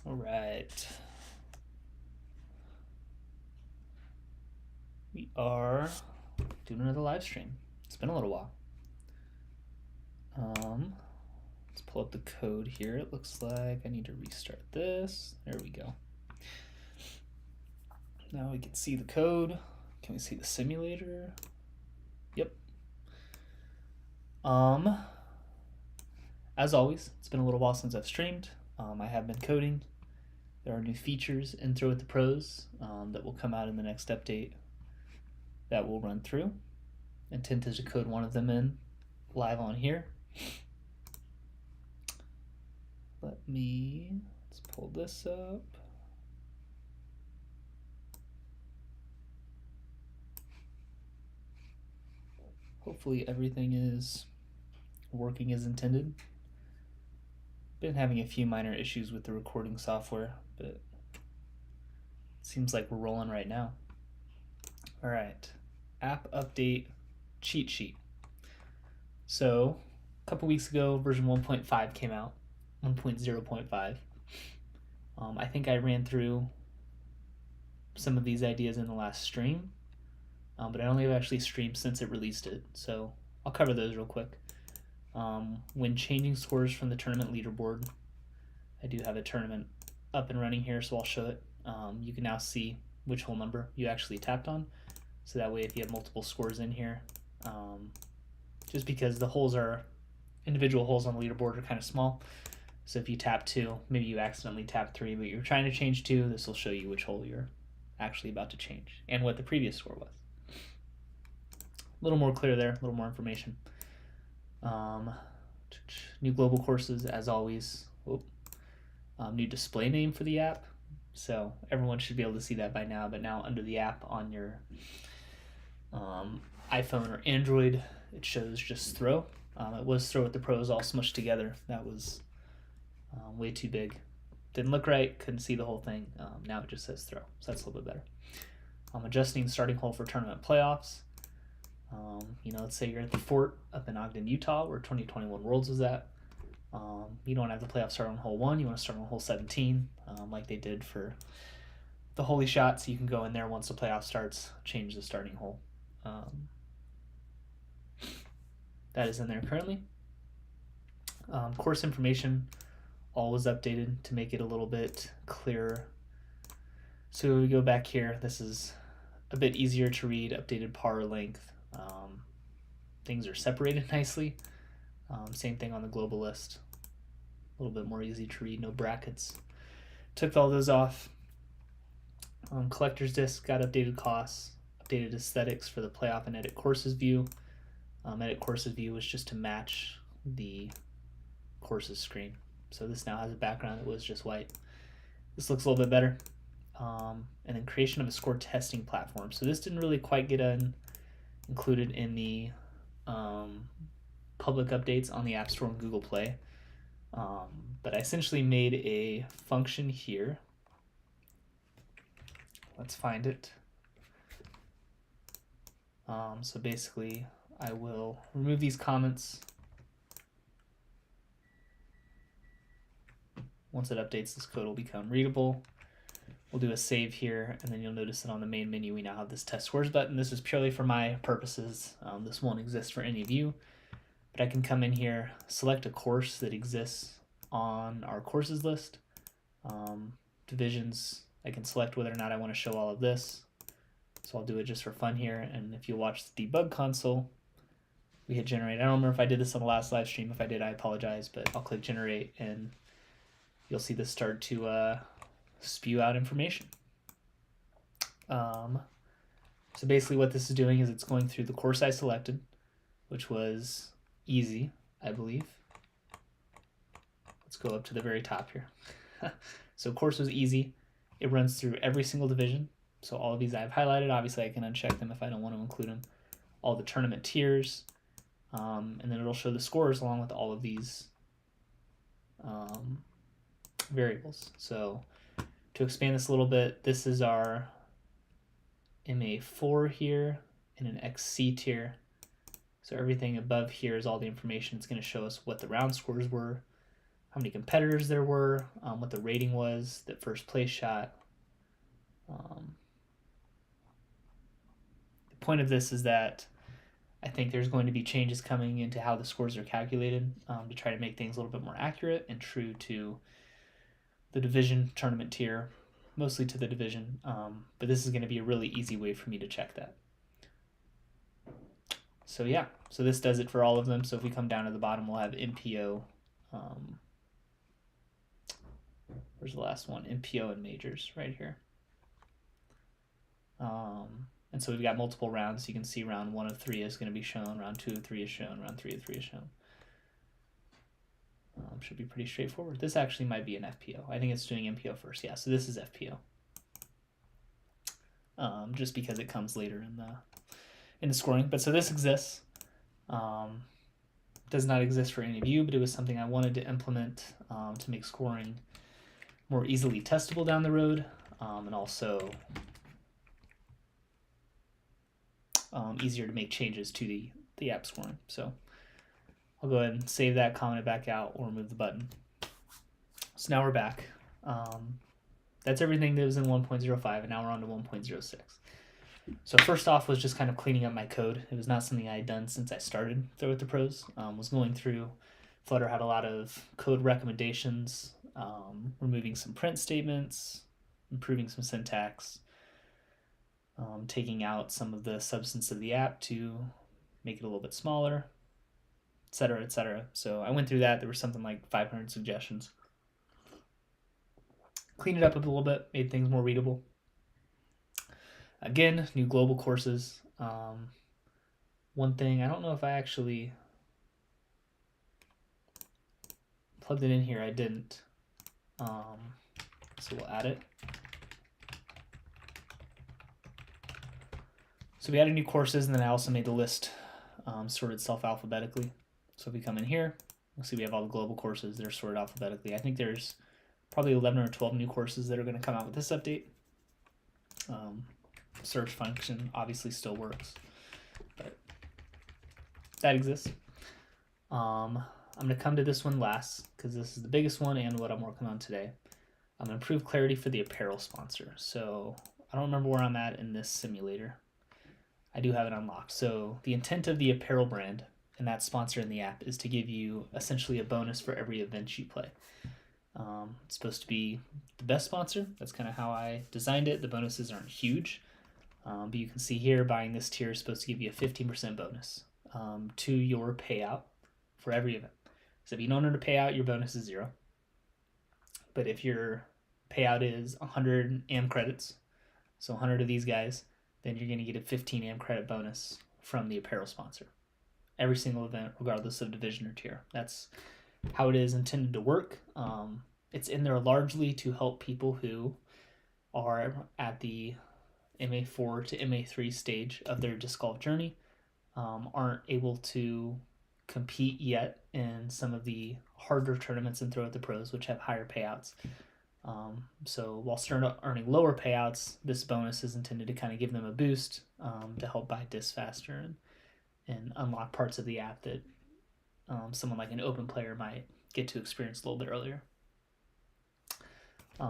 All right. We are doing another live stream. It's been a little while. Let's pull up the code here. It looks like I need to restart this. There we go. Now we can see the code. Can we see the simulator? Yep. As always, it's been a little while since I've streamed. I have been coding. There are new features in Throw with the Pros that will come out in the next update that we'll run through. Intent is to code one of them in live on here. Let's pull this up. Hopefully everything is working as intended. Been having a few minor issues with the recording software, but it seems like we're rolling right now. All right, app update cheat sheet. So a couple weeks ago, version 1.5 came out, 1.0.5. I think I ran through some of these ideas in the last stream, but I only have actually streamed since it released it, so I'll cover those real quick. When changing scores from the tournament leaderboard, I do have a tournament up and running here, so I'll show it. You can now see which hole number you actually tapped on, so that way if you have multiple scores in here, just because the holes are individual holes on the leaderboard are kind of small, so if you tap 2, maybe you accidentally tap 3, but you're trying to change 2, this will show you which hole you're actually about to change and what the previous score was. A little more clear there, a little more information. New global courses as always. New display name for the app, so everyone should be able to see that by now, but now under the app on your iPhone or Android, it shows just Throw. It was Throw with the Pros all smushed together. That was way too big. Didn't look right, couldn't see the whole thing. Now it just says Throw, so that's a little bit better. Adjusting starting hole for tournament playoffs. Let's say you're at the Fort up in Ogden, Utah, where 2021 Worlds was at. You don't have the playoffs start on hole 1. You want to start on hole 17, like they did for the Holy Shot, so you can go in there once the playoff starts, change the starting hole. That is in there currently. Course information all was updated to make it a little bit clearer. So we go back here. This is a bit easier to read, updated par length. Things are separated nicely. Same thing on the global list. A little bit more easy to read, no brackets. Took all those off. Collector's disc got updated costs, updated aesthetics for the playoff and edit courses view. Edit courses view was just to match the courses screen. So this now has a background that was just white. This looks a little bit better. And then creation of a score testing platform. So this didn't really quite get included in the public updates on the App Store and Google Play. But I essentially made a function here. Let's find it. So basically, I will remove these comments. Once it updates, this code will become readable. We'll do a save here, and then you'll notice that on the main menu, we now have this test scores button. This is purely for my purposes. This won't exist for any of you, but I can come in here, select a course that exists on our courses list. Divisions, I can select whether or not I want to show all of this. So I'll do it just for fun here. And if you watch the debug console, we hit generate. I don't remember if I did this on the last live stream. If I did, I apologize, but I'll click generate and you'll see this start to spew out information. So basically what this is doing is it's going through the course I selected, which was easy, I believe. Let's go up to the very top here. So course was easy. It runs through every single division. So all of these I've highlighted. Obviously I can uncheck them if I don't want to include them. All the tournament tiers. And then it'll show the scores along with all of these variables. So to expand this a little bit, this is our MA4 here in an XC tier. So everything above here is all the information. It's going to show us what the round scores were, how many competitors there were, what the rating was that first place shot. The point of this is that I think there's going to be changes coming into how the scores are calculated to try to make things a little bit more accurate and true to the division tournament tier, mostly to the division. But this is going to be a really easy way for me to check that. So yeah, so this does it for all of them. So if we come down to the bottom, we'll have MPO. Where's the last one? MPO and majors right here. And so we've got multiple rounds. You can see round 1 of 3 is going to be shown. Round 2 of 3 is shown. Round 3 of 3 is shown. Should be pretty straightforward. This actually might be an FPO. I think it's doing MPO first. Yeah, so this is FPO. Just because it comes later in the scoring. But so this exists. Does not exist for any of you, but it was something I wanted to implement to make scoring more easily testable down the road, and also easier to make changes to the app scoring. So I'll go ahead and save that, comment it back out, or remove the button. So now we're back. That's everything that was in 1.05, and now we're on to 1.06. So first off was just kind of cleaning up my code. It was not something I had done since I started Throw with the Pros. Was going through, Flutter had a lot of code recommendations, removing some print statements, improving some syntax, taking out some of the substance of the app to make it a little bit smaller, etc., etc. So I went through that. There were something like 500 suggestions. Cleaned it up a little bit, made things more readable. Again, new global courses. One thing, I don't know if I actually plugged it in here. I didn't. So we'll add it. So we added new courses, and then I also made the list sort itself alphabetically. So if we come in here, we'll see we have all the global courses that are sorted alphabetically. I think there's probably 11 or 12 new courses that are going to come out with this update. Search function obviously still works, but that exists. I'm going to come to this one last because this is the biggest one and what I'm working on today. I'm going to improve clarity for the apparel sponsor. So I don't remember where I'm at in this simulator. I do have it unlocked. So the intent of the apparel brand and that sponsor in the app is to give you essentially a bonus for every event you play. It's supposed to be the best sponsor. That's kind of how I designed it. The bonuses aren't huge. But you can see here, buying this tier is supposed to give you a 15% bonus to your payout for every event. So if you don't earn a payout, your bonus is 0. But if your payout is 100 AM credits, so 100 of these guys, then you're going to get a 15 AM credit bonus from the apparel sponsor. Every single event, regardless of division or tier. That's how it is intended to work. It's in there largely to help people who are at the MA4 to MA3 stage of their disc golf journey, aren't able to compete yet in some of the harder tournaments and Throw at the Pros, which have higher payouts. So while earning lower payouts, this bonus is intended to kind of give them a boost to help buy discs faster and unlock parts of the app that someone like an open player might get to experience a little bit earlier.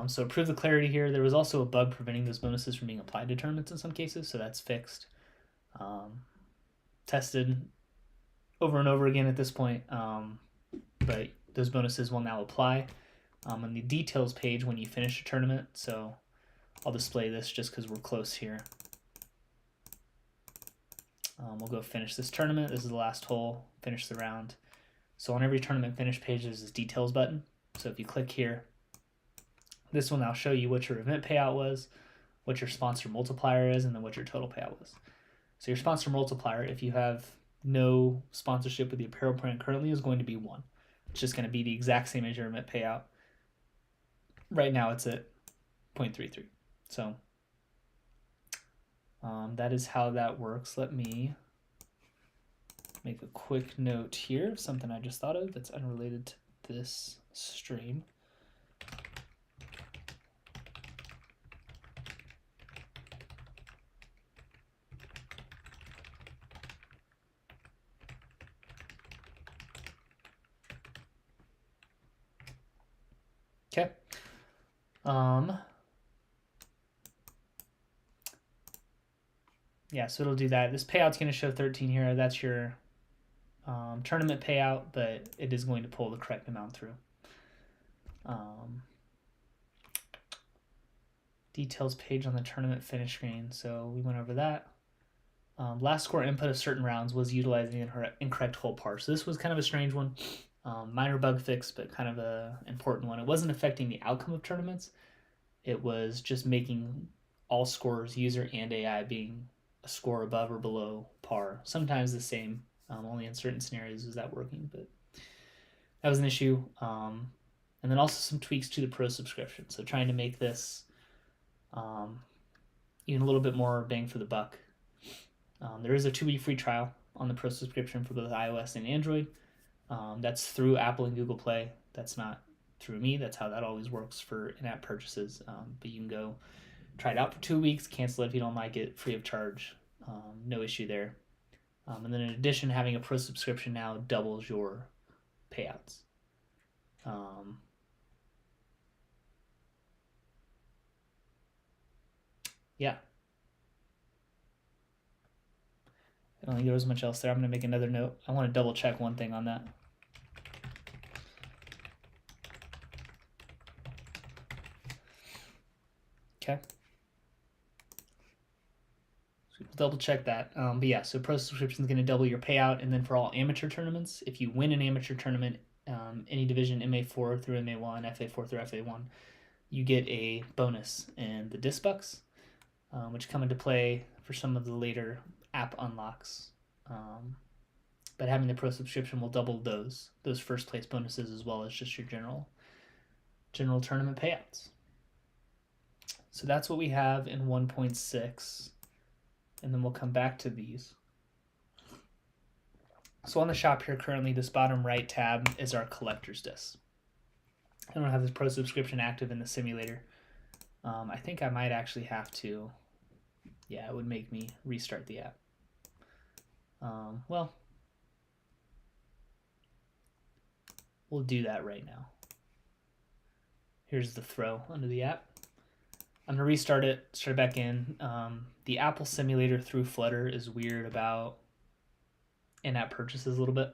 So improve the clarity here. There was also a bug preventing those bonuses from being applied to tournaments in some cases, so that's fixed. Tested over and over again at this point, but those bonuses will now apply on the details page when you finish a tournament. So I'll display this just because we're close here. We'll go finish this tournament. This is the last hole, finish the round. So on every tournament finish page, there's this details button. So if you click here, this will now show you what your event payout was, what your sponsor multiplier is, and then what your total payout was. So your sponsor multiplier, if you have no sponsorship with the apparel brand currently, is going to be 1. It's just going to be the exact same as your event payout. Right now it's at 0.33. So that is how that works. Let me make a quick note here of something I just thought of that's unrelated to this stream. Yeah, so it'll do that. This payout's going to show 13 here. That's your tournament payout, but it is going to pull the correct amount through. Details page on the tournament finish screen. So we went over that. Last score input of certain rounds was utilizing an incorrect hole par. So this was kind of a strange one. Minor bug fix, but kind of an important one. It wasn't affecting the outcome of tournaments. It was just making all scores, user and AI, being a score above or below par. Sometimes the same. Only in certain scenarios is that working, but that was an issue. And then also some tweaks to the pro subscription. So trying to make this even a little bit more bang for the buck. There is a 2-week free trial on the pro subscription for both iOS and Android. That's through Apple and Google Play. That's not through me. That's how that always works for in-app purchases. But you can go try it out for 2 weeks, cancel it if you don't like it, free of charge. No issue there. And then in addition, having a pro subscription now doubles your payouts. Yeah. I don't think there was much else there. I'm going to make another note. I want to double check one thing on that. Okay. So double check that. But yeah, so pro subscription is going to double your payout. And then for all amateur tournaments, if you win an amateur tournament, any division MA4 through MA1, FA4 through FA1, you get a bonus in the disc bucks, which come into play for some of the later app unlocks. But having the pro subscription will double those first place bonuses as well as just your general tournament payouts. So that's what we have in 1.6, and then we'll come back to these. So on the shop here currently, this bottom right tab is our collector's disc. I don't have this pro subscription active in the simulator. I think I might actually have to, yeah, it would make me restart the app. Well, we'll do that right now. Here's the throw under the app. I'm going to restart it, start back in. The Apple simulator through Flutter is weird about in-app purchases a little bit.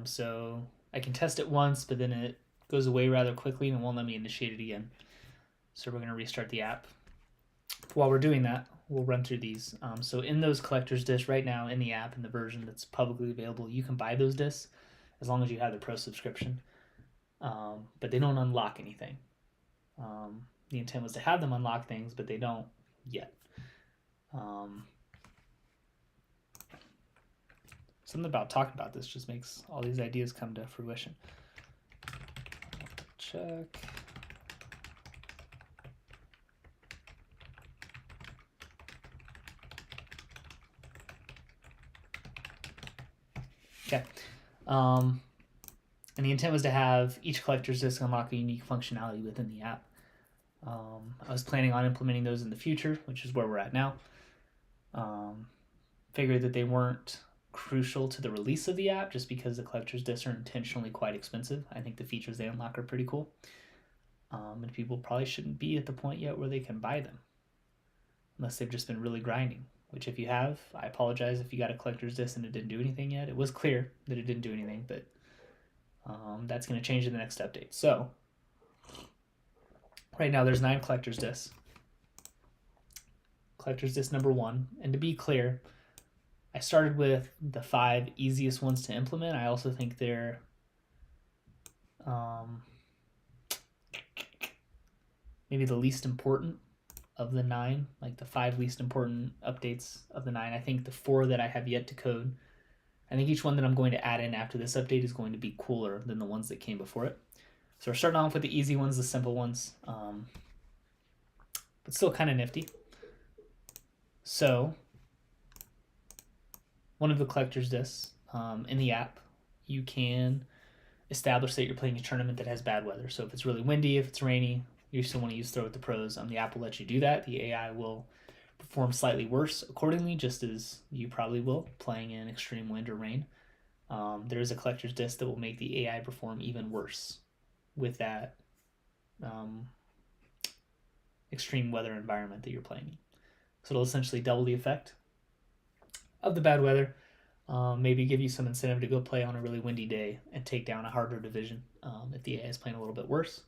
So I can test it once, but then it goes away rather quickly and it won't let me initiate it again. So we're going to restart the app. While we're doing that, we'll run through these. So in those collector's discs right now in the app, in the version that's publicly available, you can buy those discs as long as you have the pro subscription. But they don't unlock anything. The intent was to have them unlock things, but they don't yet. Something about talking about this just makes all these ideas come to fruition. Check. Okay. And the intent was to have each collector's disc unlock a unique functionality within the app. I was planning on implementing those in the future, which is where we're at now. Figured that they weren't crucial to the release of the app just because the collector's discs are intentionally quite expensive. I think the features they unlock are pretty cool. And people probably shouldn't be at the point yet where they can buy them unless they've just been really grinding, which if you have, I apologize if you got a collector's disc and it didn't do anything yet. It was clear that it didn't do anything, but that's going to change in the next update. So right now there's 9 collector's discs. Collector's disc number 1, and to be clear, I started with the 5 easiest ones to implement. I also think they're maybe the least important of the 9, like the 5 least important updates of the 9. I think the 4 that I have yet to code, I think each one that I'm going to add in after this update is going to be cooler than the ones that came before it. So we're starting off with the easy ones, the simple ones, but still kind of nifty. So one of the collector's discs in the app, you can establish that you're playing a tournament that has bad weather. So if it's really windy, if it's rainy, you still want to use Throw with the Pros. The app will let you do that. The AI will perform slightly worse accordingly, just as you probably will playing in extreme wind or rain. There is a collector's disc that will make the AI perform even worse with that extreme weather environment that you're playing in. So it'll essentially double the effect of the bad weather. Maybe give you some incentive to go play on a really windy day and take down a harder division if the AI is playing a little bit worse.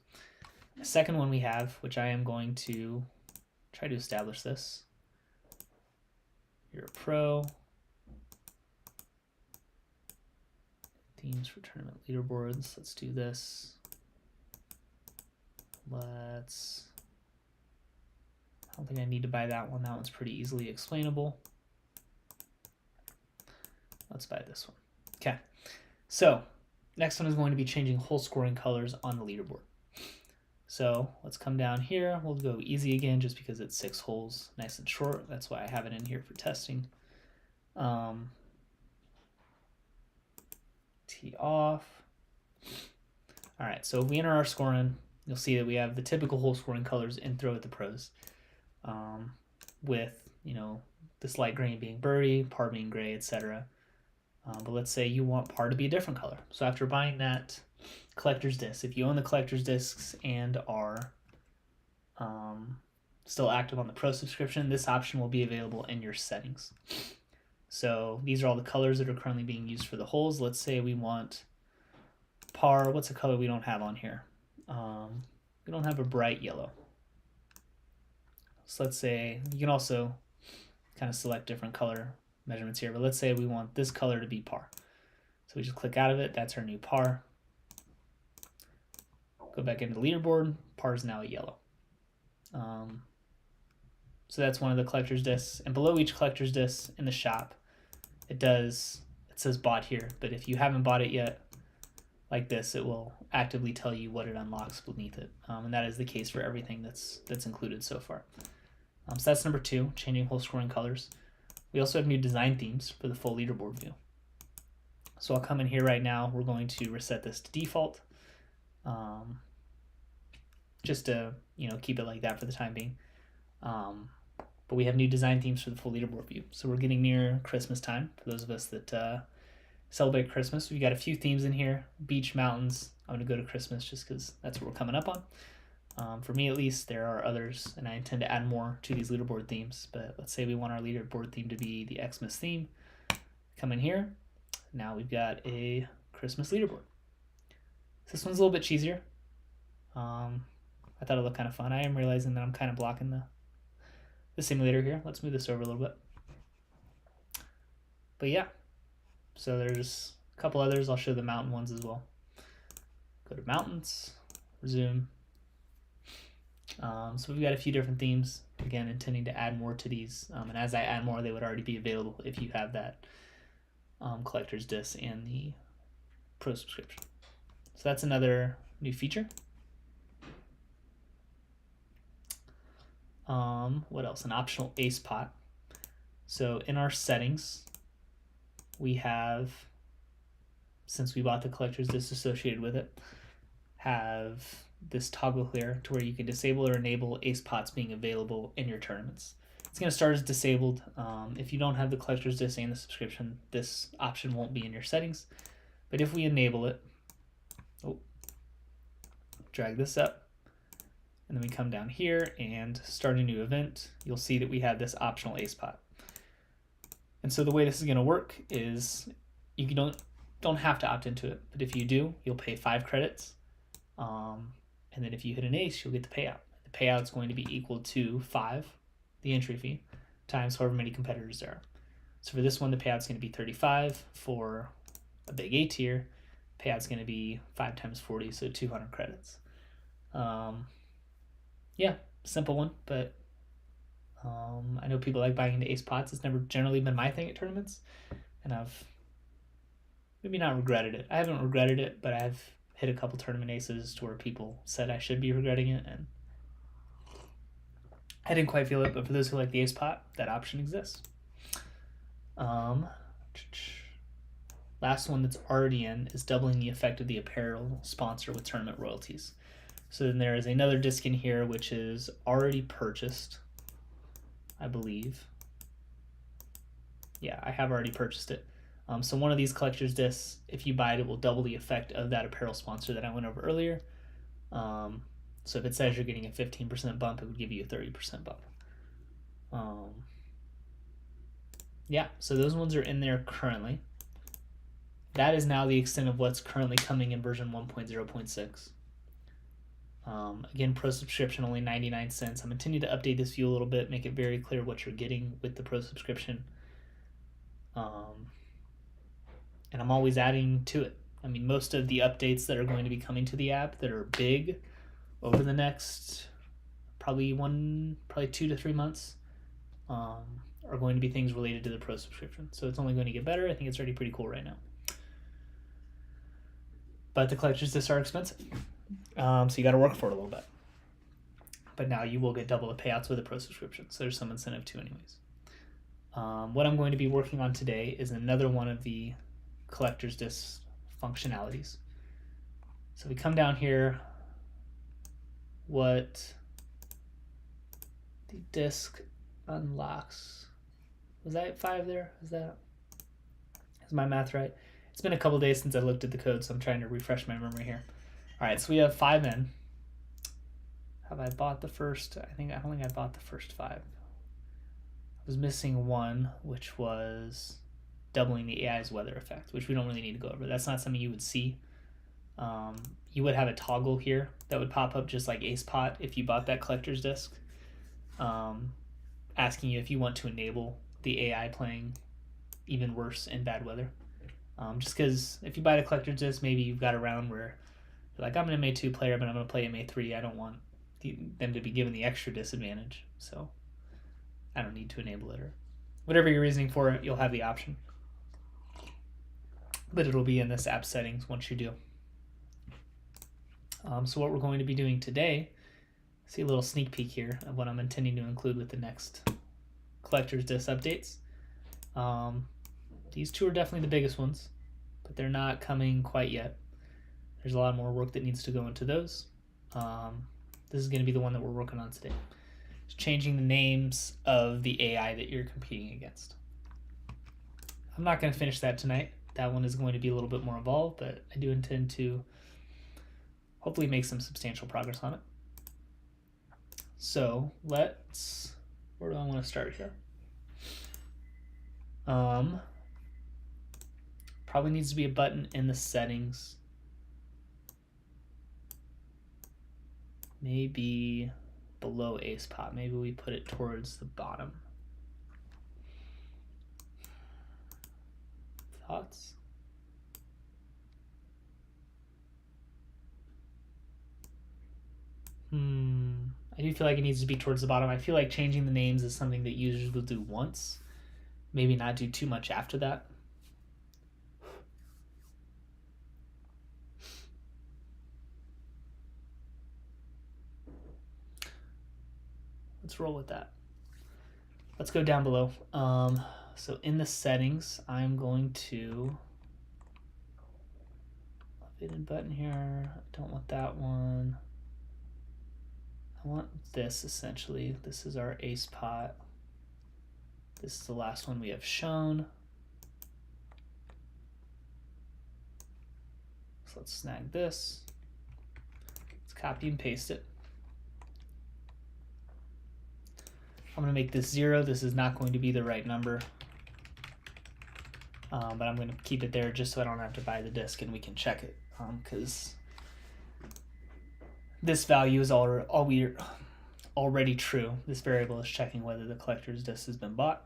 The second one we have, which I am going to try to establish this. You're a pro. Themes for tournament leaderboards. Let's do this. I don't think I need to buy that one. That one's pretty easily explainable. Let's buy this one. Okay. So next one is going to be changing hole scoring colors on the leaderboard. So let's come down here. We'll go easy again just because it's 6 holes, nice and short. That's why I have it in here for testing. Tee off. All right, so if we enter our scoring, you'll see that we have the typical hole scoring colors in Throw at the Pros, with, you know, this light green being birdie, par being gray, etc. But let's say you want par to be a different color. So after buying that collector's disc, if you own the collector's discs and are still active on the Pro subscription, this option will be available in your settings. So these are all the colors that are currently being used for the holes. Let's say we want par. What's a color we don't have on here? We don't have a bright yellow. So let's say you can also kind of select different color measurements here, but let's say we want this color to be par. So we just click out of it. That's our new par. Go back into the leaderboard. Par is now a yellow. So that's one of the collector's discs. And below each collector's disc in the shop, it says bought here. But if you haven't bought it yet, like this, it will actively tell you what it unlocks beneath it. And that is the case for everything that's included so far. So that's number 2, changing hole scoring colors. We also have new design themes for the full leaderboard view. So I'll come in here right now. We're going to reset this to default, just to, you know, keep it like that for the time being. But we have new design themes for the full leaderboard view. So we're getting near Christmas time. For those of us that celebrate Christmas, we've got a few themes in here: beach, mountains. I'm going to go to Christmas just because that's what we're coming up on. For me, at least, there are others, and I intend to add more to these leaderboard themes. But let's say we want our leaderboard theme to be the Xmas theme. Come in here. Now we've got a Christmas leaderboard. This one's a little bit cheesier. I thought it looked kind of fun. I am realizing that I'm kind of blocking the simulator here. Let's move this over a little bit. But yeah, so there's a couple others. I'll show the mountain ones as well. Go to mountains, resume. So we've got a few different themes, again, intending to add more to these. And as I add more, they would already be available if you have that collector's disc and the Pro subscription. So that's another new feature. What else? An optional ace pot. So in our settings, we have, since we bought the collector's disc associated with it, have this toggle here to where you can disable or enable ace pots being available in your tournaments. It's going to start as disabled. If you don't have the collector's disc and the subscription, this option won't be in your settings. But if we enable it, drag this up, and then we come down here and start a new event, you'll see that we have this optional ace pot. And so the way this is going to work is you don't have to opt into it, but if you do, you'll pay 5 credits. And then if you hit an ace, you'll get the payout. The payout is going to be equal to 5, the entry fee, times however many competitors there are. So for this one, the payout's going to be 35. For a big A tier, payout's going to be 5 times 40, so 200 credits. Yeah, simple one, but I know people like buying into ace pots. It's never generally been my thing at tournaments, and I've maybe not regretted it. I haven't regretted it, but I've hit a couple tournament aces to where people said I should be regretting it, and I didn't quite feel it. But for those who like the ace pot, that option exists. Last one that's already in is doubling the effect of the apparel sponsor with tournament royalties. So then there is another disc in here which is already purchased, I believe. Yeah, I have already purchased it. So one of these collector's discs, if you buy it, it will double the effect of that apparel sponsor that I went over earlier. So if it says you're getting a 15% bump, it would give you a 30% bump. Yeah, so those ones are in there currently. That is now the extent of what's currently coming in version 1.0.6. Again, pro subscription only 99 cents. I'm intending to update this view a little bit, make it very clear what you're getting with the pro subscription. And I'm always adding to it. I mean, most of the updates that are going to be coming to the app that are big over the next probably 2 to 3 months are going to be things related to the pro subscription. So it's only going to get better. I think it's already pretty cool right now. But the collector's discs are expensive. So you got to work for it a little bit. But now you will get double the payouts with a pro subscription. So there's some incentive too anyways. What I'm going to be working on today is another one of the collector's disc functionalities. So we come down here, what the disc unlocks. Was that 5 there? Is my math right? It's been a couple days since I looked at the code, so I'm trying to refresh my memory here. All right, so we have 5 in. Have I bought the first? I don't think I bought the first 5. I was missing 1, which was doubling the AI's weather effect, which we don't really need to go over. That's not something you would see. You would have a toggle here that would pop up just like AcePot if you bought that collector's disc, asking you if you want to enable the AI playing even worse in bad weather. Just because if you buy the collector's disc, maybe you've got a round where you're like, I'm an MA2 player, but I'm going to play MA3. I don't want them to be given the extra disadvantage, so I don't need to enable it. Or whatever your reasoning for it, you'll have the option. But it'll be in this app settings once you do. So what we're going to be doing today, see a little sneak peek here of what I'm intending to include with the next collector's disc updates. These 2 are definitely the biggest ones, but they're not coming quite yet. There's a lot more work that needs to go into those. This is going to be the one that we're working on today. It's changing the names of the AI that you're competing against. I'm not going to finish that tonight. That one is going to be a little bit more involved, but I do intend to hopefully make some substantial progress on it. So where do I want to start here? Probably needs to be a button in the settings. Maybe below AcePot. Maybe we put it towards the bottom. Thoughts? I do feel like it needs to be towards the bottom. I feel like changing the names is something that users will do once. Maybe not do too much after that. Let's roll with that. Let's go down below. So in the settings, I'm going to hidden button here. I don't want that one. I want this essentially. This is our AcePot. This is the last one we have shown. So let's snag this. Let's copy and paste it. I'm going to make this 0. This is not going to be the right number. But I'm going to keep it there just so I don't have to buy the disc and we can check it. Because this value is already true. This variable is checking whether the collector's disc has been bought.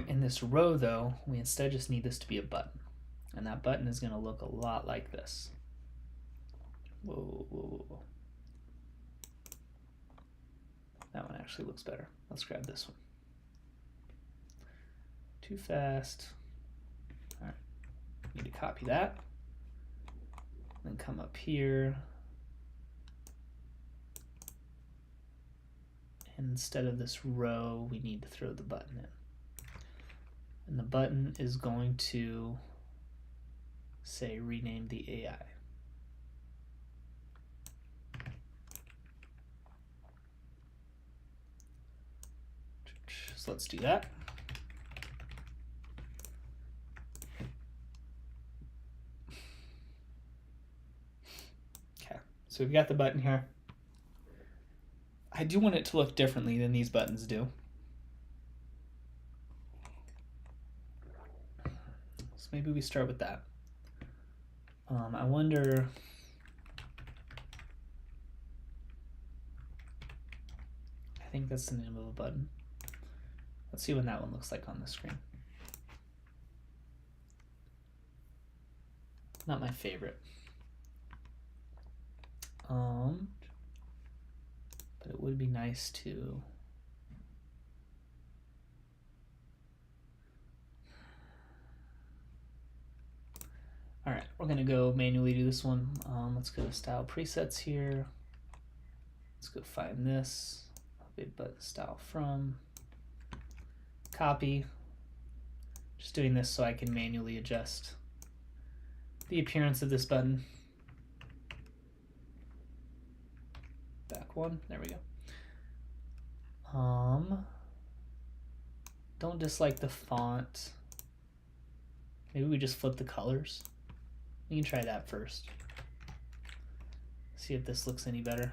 In this row, though, we instead just need this to be a button. And that button is going to look a lot like this. Whoa. That one actually looks better. Let's grab this one. Too fast. All right. Need to copy that. Then come up here. And instead of this row, we need to throw the button in. And the button is going to say rename the AI. So let's do that. So we've got the button here. I do want it to look differently than these buttons do. So maybe we start with that. I wonder... I think that's the name of a button. Let's see what that one looks like on the screen. Not my favorite. But it would be nice to... All right, we're gonna go manually do this one. Let's go to style presets here. Let's go find this. Big button style from. Copy. Just doing this so I can manually adjust the appearance of this button. Back one, there we go. Don't dislike the font. Maybe we just flip the colors. We can try that first. See if this looks any better.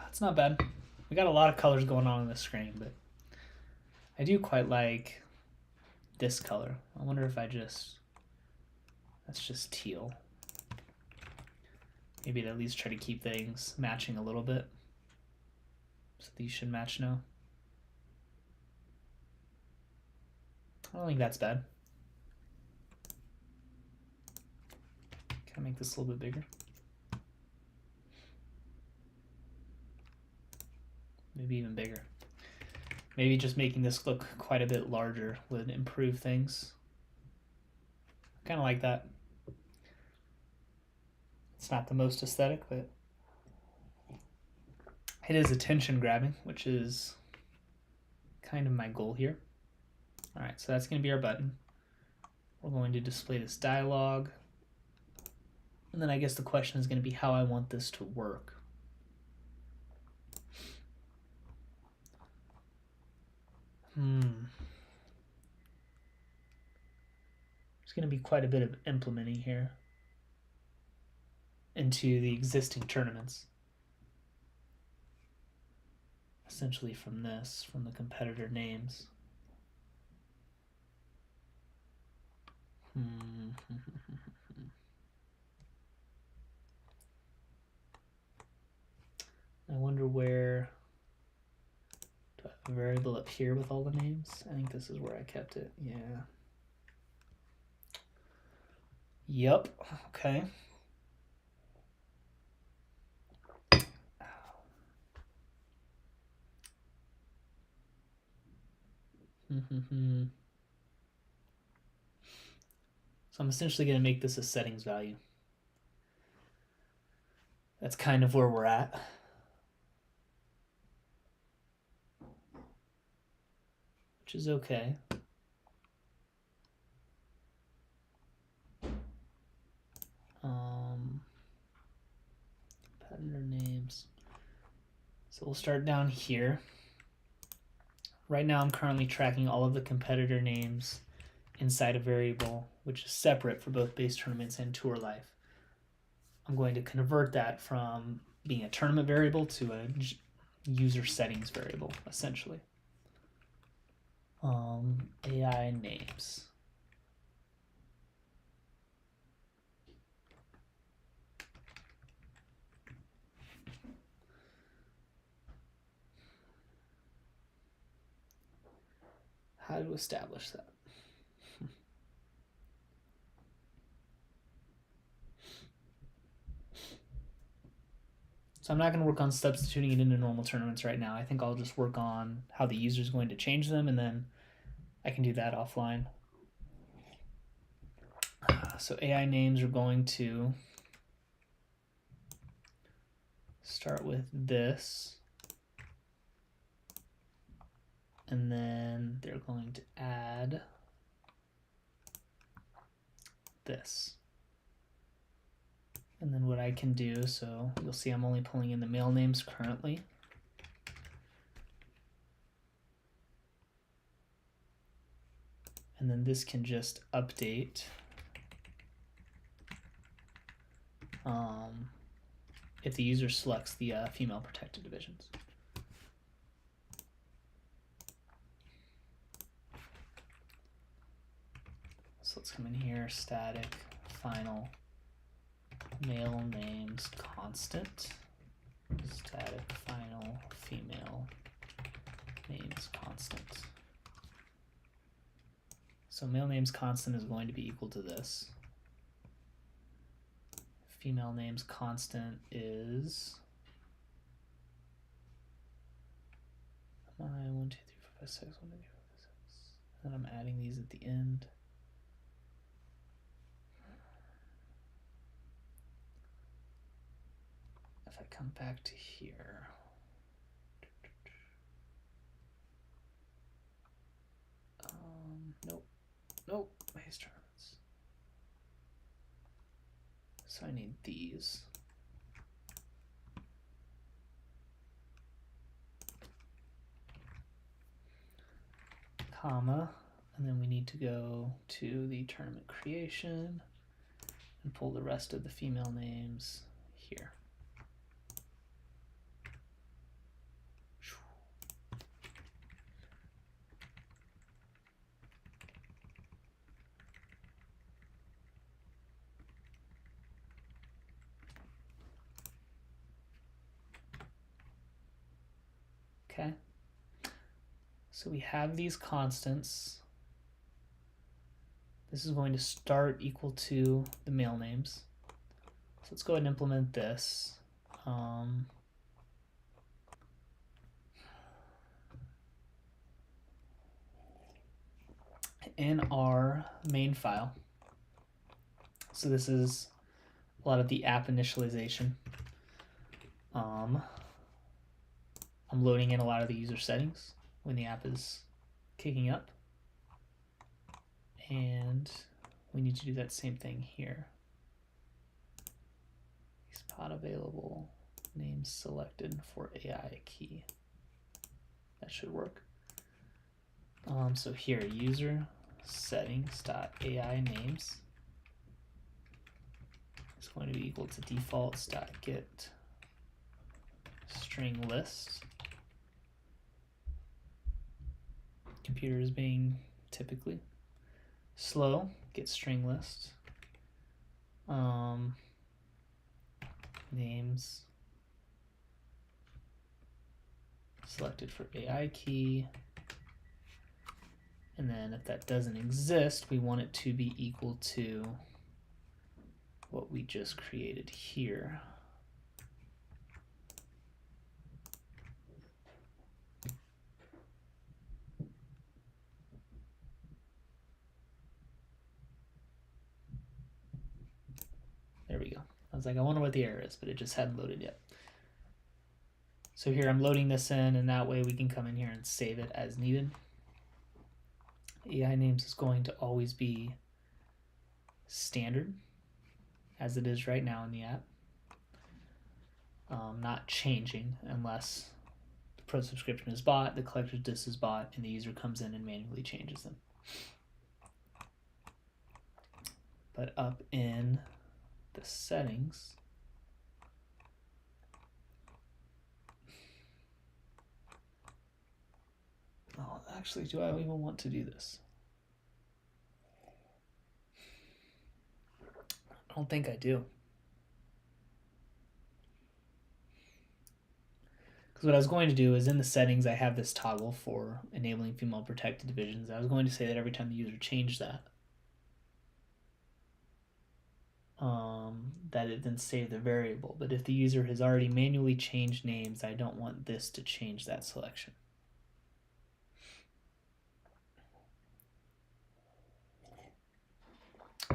It's not bad. We got a lot of colors going on the screen, but I do quite like this color. I wonder if that's just teal. Maybe at least try to keep things matching a little bit. So these should match now. I don't think that's bad. Can I make this a little bit bigger? Maybe even bigger. Maybe just making this look quite a bit larger would improve things. Kind of like that. It's not the most aesthetic, but it is attention grabbing, which is kind of my goal here. All right, so that's going to be our button. We're going to display this dialog. And then I guess the question is going to be how I want this to work. There's going to be quite a bit of implementing here into the existing tournaments. Essentially from the competitor names. I wonder where... Do I have a variable up here with all the names? I think this is where I kept it. Yeah. Yep. Okay. So I'm essentially going to make this a settings value. That's kind of where we're at. Which is okay. Competitor names. So we'll start down here. Right now I'm currently tracking all of the competitor names inside a variable, which is separate for both base tournaments and tour life. I'm going to convert that from being a tournament variable to a user settings variable, essentially. AI names. How to establish that? So I'm not going to work on substituting it into normal tournaments right now. I think I'll just work on how the user is going to change them, and then I can do that offline. So AI names are going to start with this, and then they're going to add this. And then what I can do, so you'll see I'm only pulling in the male names currently. and then this can just update if the user selects the female protected divisions. So let's come in here, static final male names constant, static final female names constant. So male names constant is going to be equal to this. Female names constant is 1, 2, 3, 4, 5, 6, 1, 2, 3, 4, 5, 6. And I'm adding these at the end. If I come back to here, nope, my instruments. So I need these. Comma, and then we need to go to the tournament creation and pull the rest of the female names here. Okay, so we have these constants. This is going to start equal to the male names. So let's go ahead and implement this. In our main file. So this is a lot of the app initialization. I'm loading in a lot of the user settings when the app is kicking up. And we need to do that same thing here. Spot available, names selected for AI key. That should work. So here, user settings.ai names is going to be equal to defaults.get string list. Computer is being typically slow. Get string list. Names selected for AI key. And then if that doesn't exist, we want it to be equal to what we just created here. There we go. I was like, I wonder what the error is, but it just hadn't loaded yet. So here I'm loading this in, and that way we can come in here and save it as needed. AI names is going to always be standard, as it is right now in the app. Not changing unless the pro subscription is bought, the collector's disc is bought, and the user comes in and manually changes them. But up in the settings, oh, actually, do I even want to do this? I don't think I do. Because what I was going to do is in the settings, I have this toggle for enabling female protected divisions. I was going to say that every time the user changed that, that it then saved the variable. But if the user has already manually changed names, I don't want this to change that selection.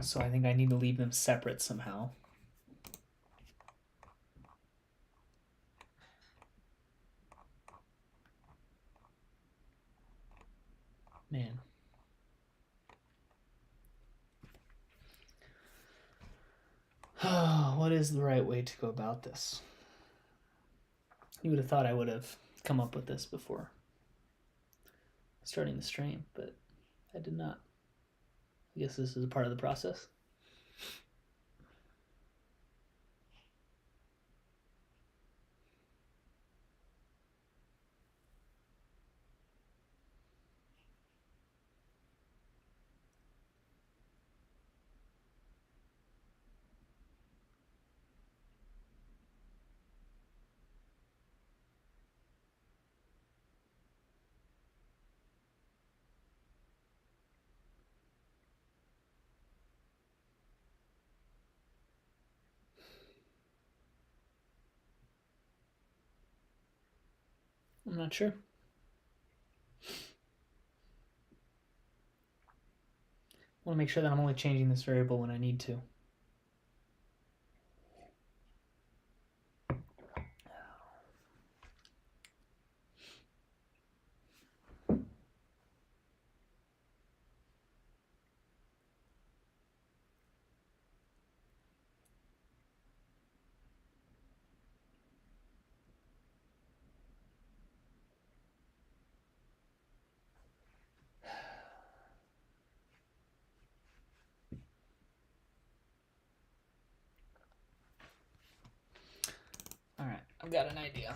So I think I need to leave them separate somehow. Man. What is the right way to go about this? You would have thought I would have come up with this before starting the stream, but I did not. I guess this is a part of the process. I'm not sure. I want to make sure that I'm only changing this variable when I need to. All right, I've got an idea.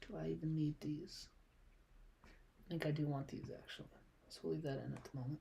Do I even need these? I think I do want these actually. So we'll leave that in at the moment.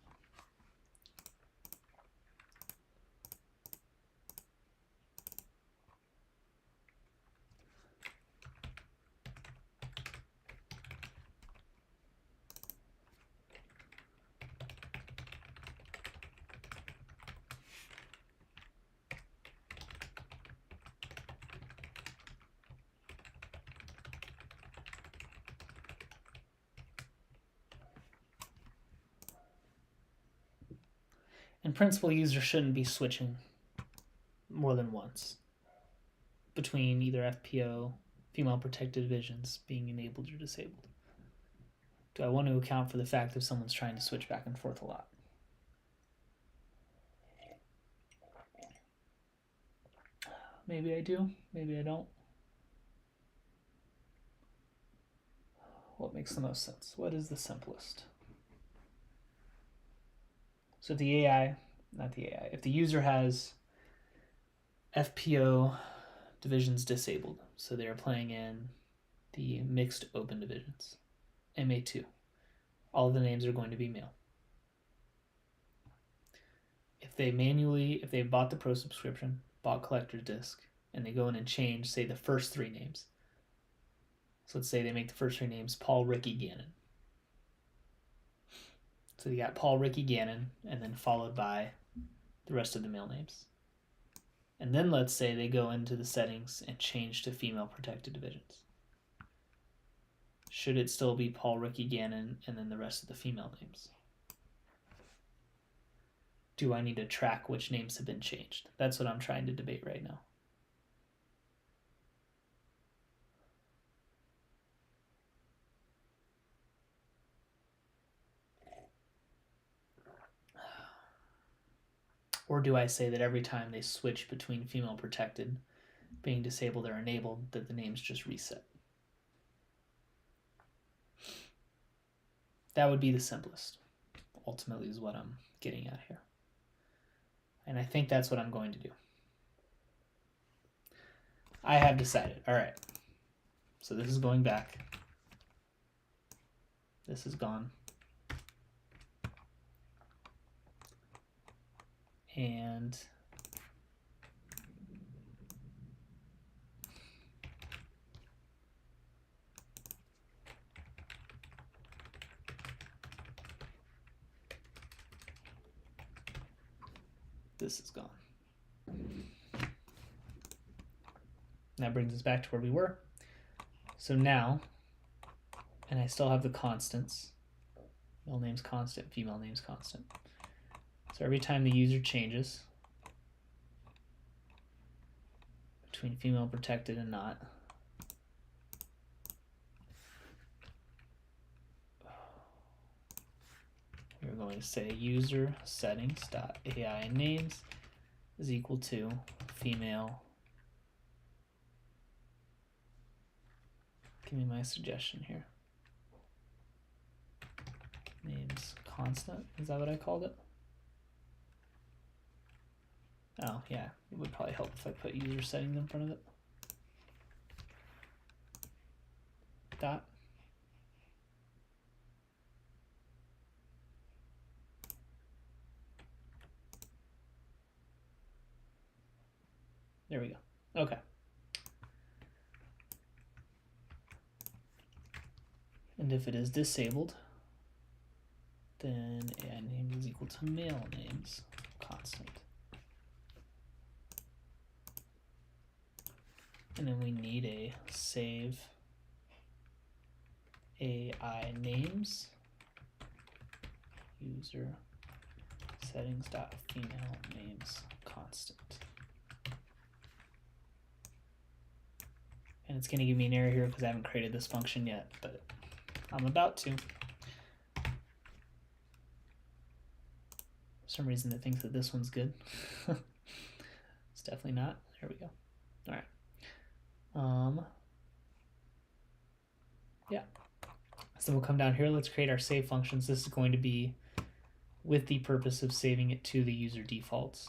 In principle, users shouldn't be switching more than once between either FPO, female protected divisions, being enabled or disabled. Do I want to account for the fact that someone's trying to switch back and forth a lot? Maybe I do, maybe I don't. What makes the most sense? What is the simplest? So if the AI, if the user has FPO divisions disabled, so they're playing in the mixed open divisions, MA2, all of the names are going to be male. If they bought the pro subscription, bought collector's disc, and they go in and change, say, the first three names. So let's say they make the first three names Paul, Ricky, Gannon. So you got Paul, Ricky, Gannon, and then followed by the rest of the male names. And then let's say they go into the settings and change to female protected divisions. Should it still be Paul, Ricky, Gannon, and then the rest of the female names? Do I need to track which names have been changed? That's what I'm trying to debate right now. Or do I say that every time they switch between female protected, being disabled or enabled, that the names just reset? That would be the simplest, ultimately, is what I'm getting at here. And I think that's what I'm going to do. I have decided. All right. So this is going back. This is gone. And this is gone. That brings us back to where we were. So now, and I still have the constants. Male name's constant, female name's constant. So every time the user changes between female protected and not, going to say user settings dot AI names is equal to female. Give me my suggestion here. Names constant. Is that what I called it? Oh, yeah. It would probably help if I put user settings in front of it. Dot. There we go. Okay. And if it is disabled, then AI name is equal to male names constant. And then we need a save AI names user settings dot female names constant. And it's going to give me an error here because I haven't created this function yet, but I'm about to. For some reason it thinks that this one's good. It's definitely not. There we go. All right. Yeah. So we'll come down here. Let's create our save functions. This is going to be with the purpose of saving it to the user defaults.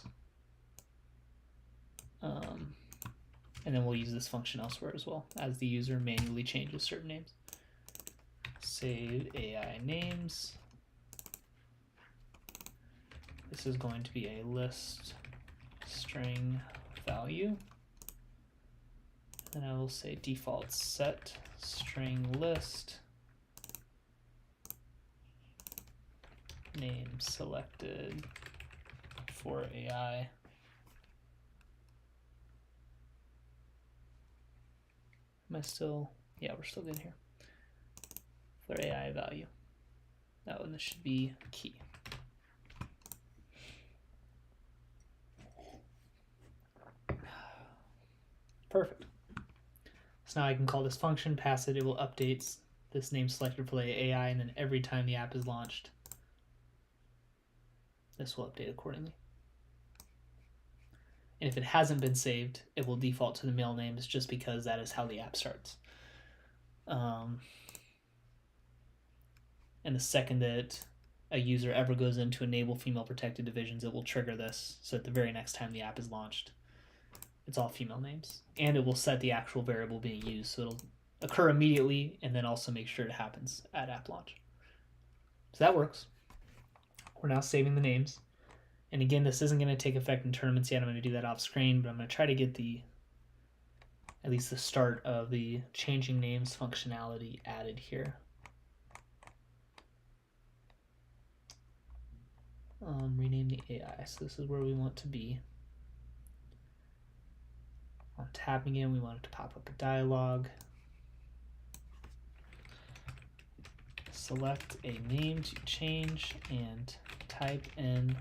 And then we'll use this function elsewhere as well as the user manually changes certain names. Save AI names. This is going to be a list string value. And I will say default set string list name selected for AI. Am I still? Yeah, we're still good here. For AI value. That one should be key. Perfect. So now I can call this function, pass it, it will update this name selected for the AI, and then every time the app is launched, this will update accordingly. And if it hasn't been saved, it will default to the male names just because that is how the app starts. And the second that a user ever goes in to enable female protected divisions, it will trigger this. So at the very next time the app is launched, it's all female names. And it will set the actual variable being used. So it'll occur immediately and then also make sure it happens at app launch. So that works. We're now saving the names. And again, this isn't going to take effect in tournaments yet. I'm going to do that off screen, but I'm going to try to get at least the start of the changing names functionality added here. Rename the AI. So this is where we want to be. On tapping in, we want it to pop up a dialog. Select a name to change and type in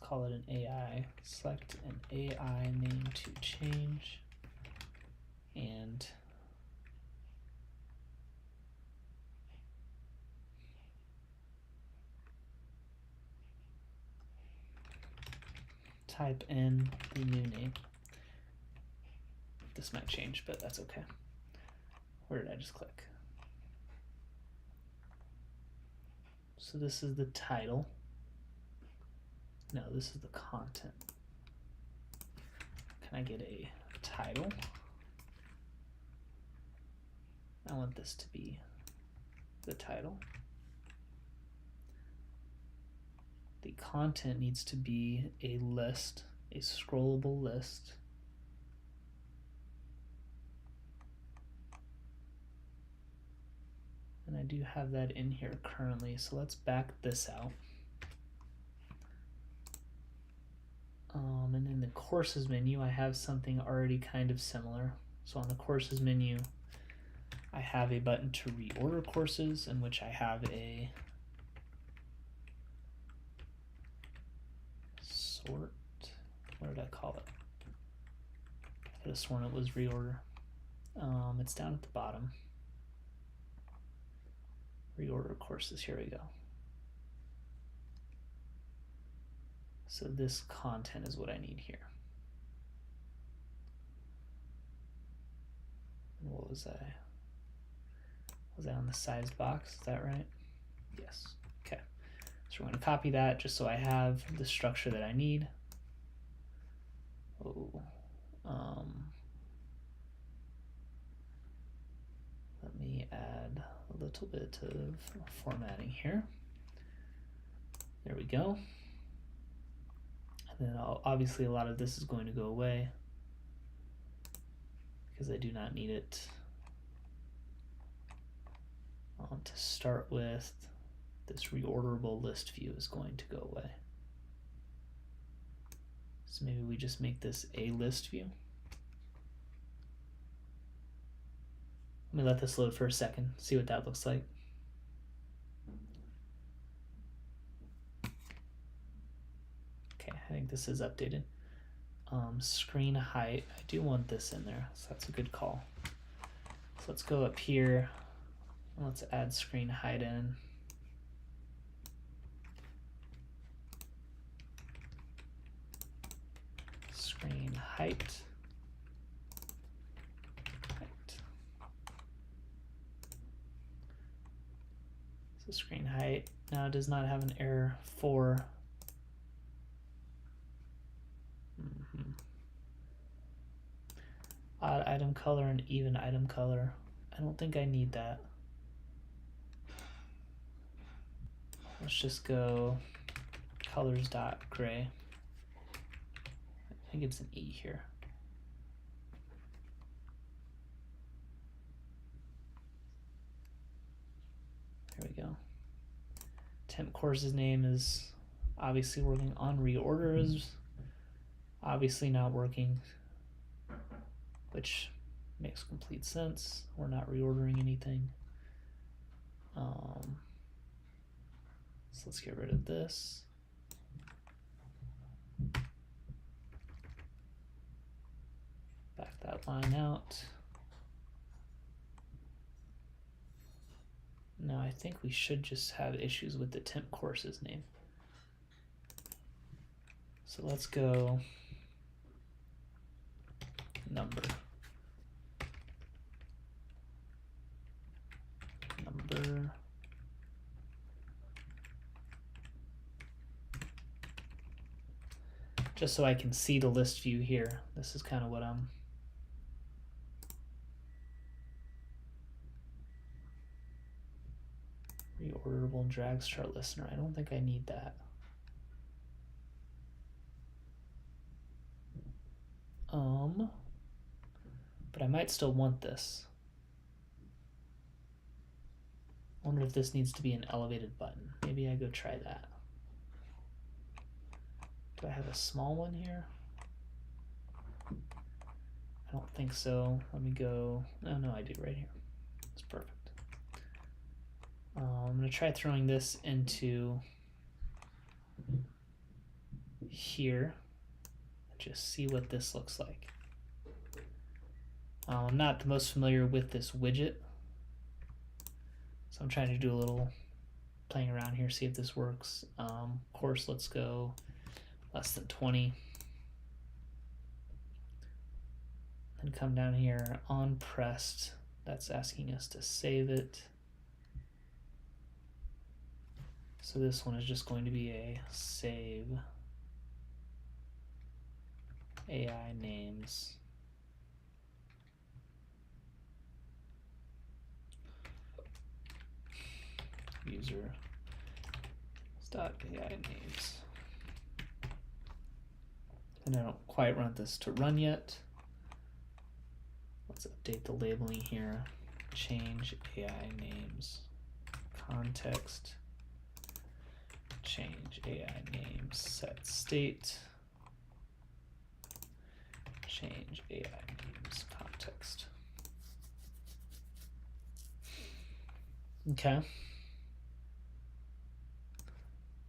call it an AI. Select an AI name to change and type in the new name. This might change, but that's okay. Where did I just click? So this is the title. No, this is the content. Can I get a title? I want this to be the title. The content needs to be a list, a scrollable list. And I do have that in here currently, so let's back this out. And in the courses menu, I have something already kind of similar. So on the courses menu, I have a button to reorder courses in which I have a sort. What did I call it? I could have sworn it was reorder. It's down at the bottom. reorder courses. Here we go. So this content is what I need here. And what was I? Was I on the size box? Is that right? Yes. Okay. So we're going to copy that just so I have the structure that I need. Oh, let me add a little bit of formatting here. There we go. And then obviously a lot of this is going to go away because I do not need it. To start with, this reorderable list view is going to go away. So maybe we just make this a list view. Let me let this load for a second, see what that looks like. Okay, I think this is updated. Screen height, I do want this in there, so that's a good call. So let's go up here, and let's add screen height in. Screen height. So screen height now does not have an error for odd item color and even item color. I don't think I need that. Let's just go colors.gray. I think it's an E here. There we go. Temp course's name is obviously working on reorders. Obviously not working, which makes complete sense. We're not reordering anything. So let's get rid of this. Back that line out. Now I think we should just have issues with the temp course's name. So let's go number. Just so I can see the list view here. This is kind of what I'm reorderable drag chart listener. I don't think I need that. But I might still want this. I wonder if this needs to be an elevated button. Maybe I go try that. Do I have a small one here? I don't think so. Let me go. No, I do right here. It's perfect. I'm going to try throwing this into here. Just see what this looks like. I'm not the most familiar with this widget, so I'm trying to do a little playing around here, see if this works. Of course, let's go less than 20. Then come down here on pressed. That's asking us to save it. So this one is just going to be a save AI names. User .ai names. And I don't quite want this to run yet. Let's update the labeling here. Change AI names. Context. Change AI names. Set state. Change AI names. Context. Okay.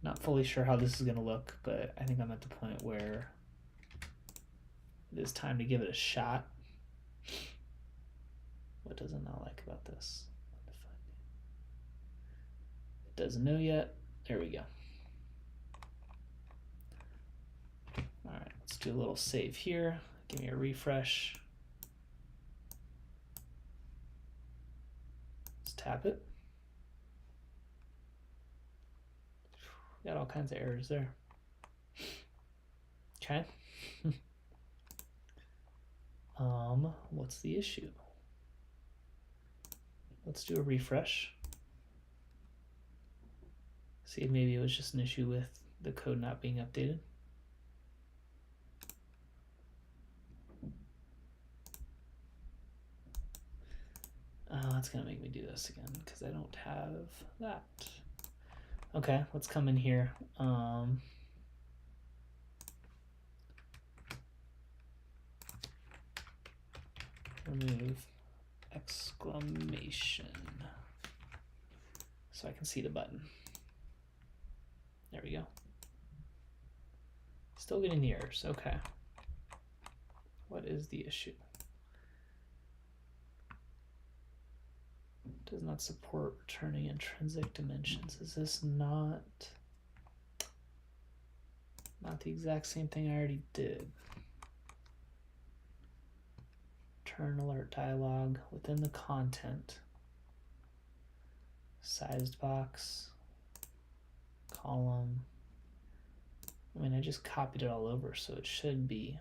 Not fully sure how this is going to look, but I think I'm at the point where it is time to give it a shot. What does it not like about this? doesn't know yet. There we go. All right, let's do a little save here. Give me a refresh. Let's tap it. Got all kinds of errors there. Okay. What's the issue? Let's do a refresh. See if maybe it was just an issue with the code not being updated. It's gonna make me do this again because I don't have that. Okay, let's come in here. Remove exclamation so I can see the button. There we go. Still getting the errors. Okay. What is the issue? Does not support returning intrinsic dimensions. Is this not the exact same thing I already did? Return alert dialog within the content. Sized box. Column. I mean, I just copied it all over, so it should be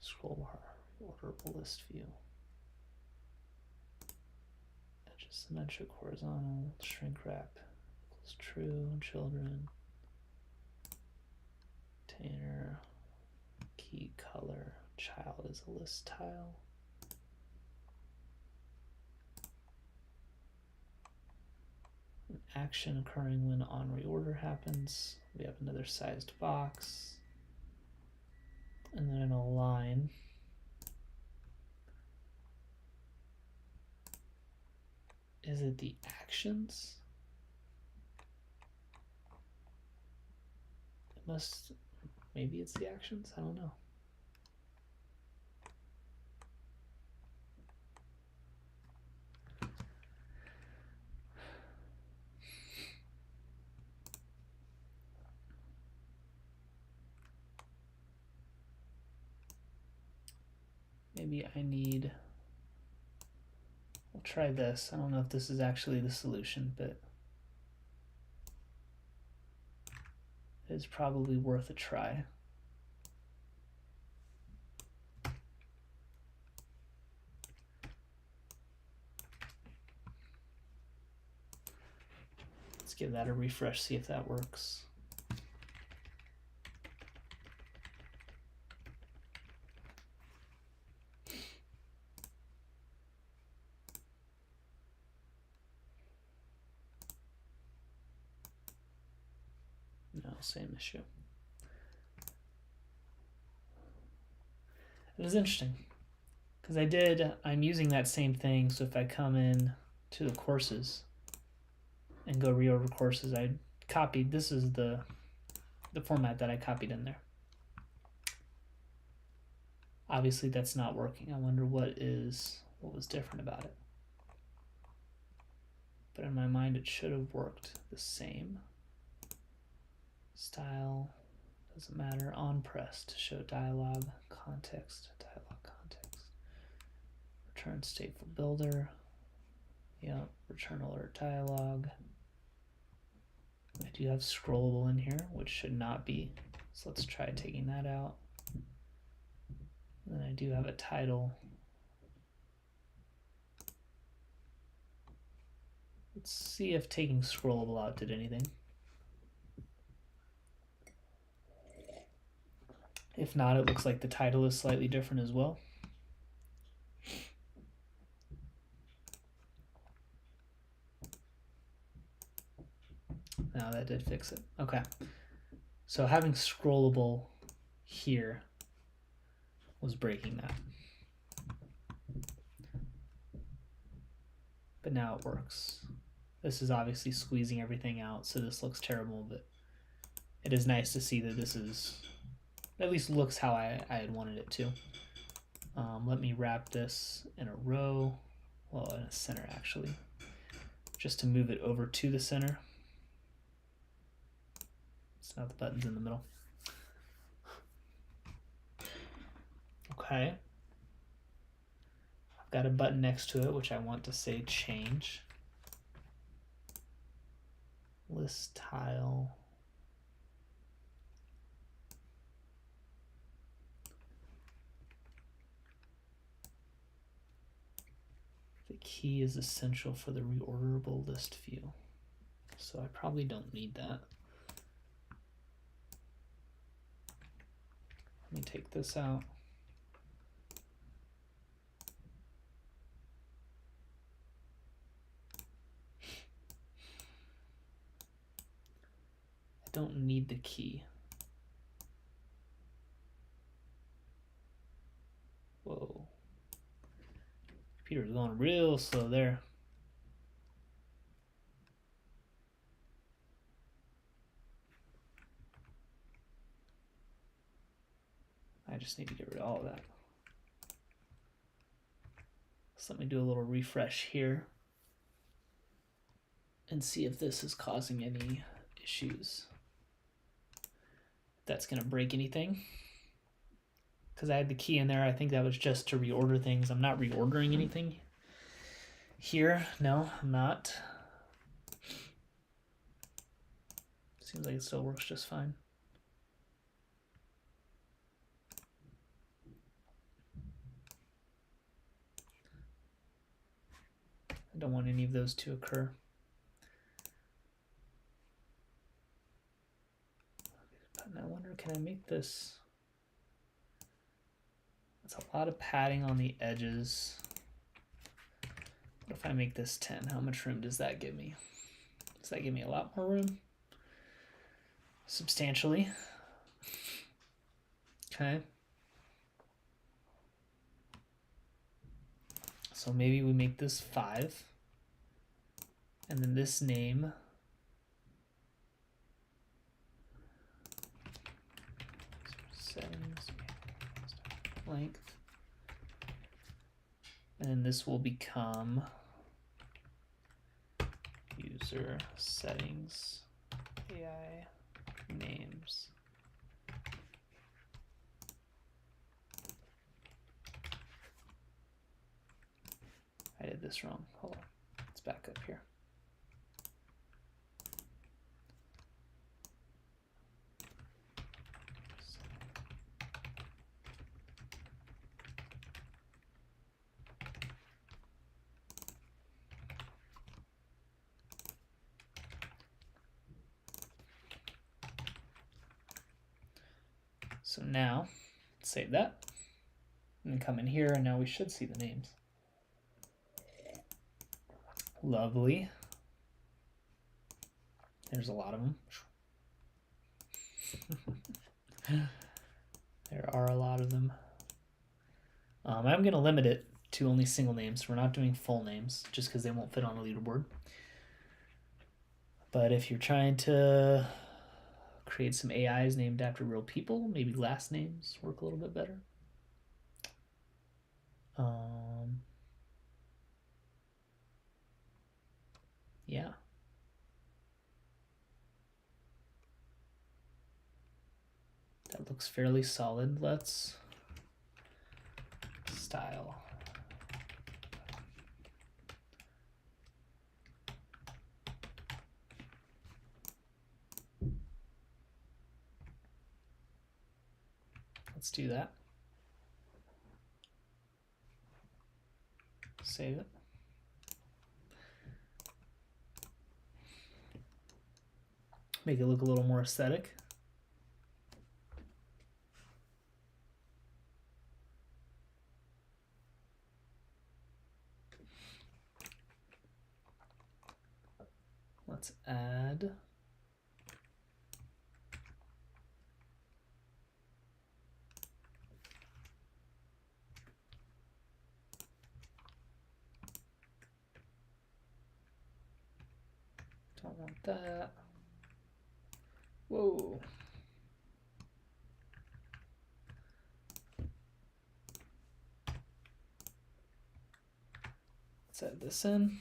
scroll bar, orderable list view. Edges symmetric, horizontal, shrink wrap equals true, children, container, key color, child is a list tile. An action occurring when on reorder happens. We have another sized box. And then a line. Is it the actions? It must, maybe it's the actions, I don't know. Maybe I need, I'll try this. I don't know if this is actually the solution, but it is probably worth a try. Let's give that a refresh, see if that works. No, same issue. It was interesting because I'm using that same thing. So if I come in to the courses and go reorder courses, I copied, this is the format that I copied in there. Obviously that's not working. I wonder what was different about it. But in my mind, it should have worked the same. Style, doesn't matter. On press to show dialog, context, dialog context. Return stateful builder. Yeah, return alert dialog. I do have scrollable in here, which should not be. So let's try taking that out. And then I do have a title. Let's see if taking scrollable out did anything. If not, it looks like the title is slightly different as well. Now that did fix it. Okay. So having scrollable here was breaking that. But now it works. This is obviously squeezing everything out, so this looks terrible, but it is nice to see that this is, at least looks how I had wanted it to. Let me wrap this in a row. well, in a center actually, just to move it over to the center. So now the button's in the middle. Okay. I've got a button next to it, which I want to say change. List tile. The key is essential for the reorderable list view. So I probably don't need that. Let me take this out. I don't need the key. Whoa. Computer's going real slow there. I just need to get rid of all of that. So let me do a little refresh here and see if this is causing any issues. If that's going to break anything. Because I had the key in there. I think that was just to reorder things. I'm not reordering anything here. No, I'm not. Seems like it still works just fine. I don't want any of those to occur. But I wonder, can I make this? That's a lot of padding on the edges. What if I make this 10? How much room does that give me? Does that give me a lot more room? Substantially. Okay. So maybe we make this 5. And then this name. Settings. Length. And then this will become user settings AI names. I did this wrong. Hold on. Let's back up here. So now, save that, and come in here, and now we should see the names. Lovely. There's a lot of them. There are a lot of them. I'm going to limit it to only single names. We're not doing full names, just because they won't fit on a leaderboard. But if you're trying to create some AIs named after real people, maybe last names work a little bit better. Yeah. That looks fairly solid. Let's style. Let's do that. Save it. Make it look a little more aesthetic. Let's add don't want that. Whoa. Let's add this in.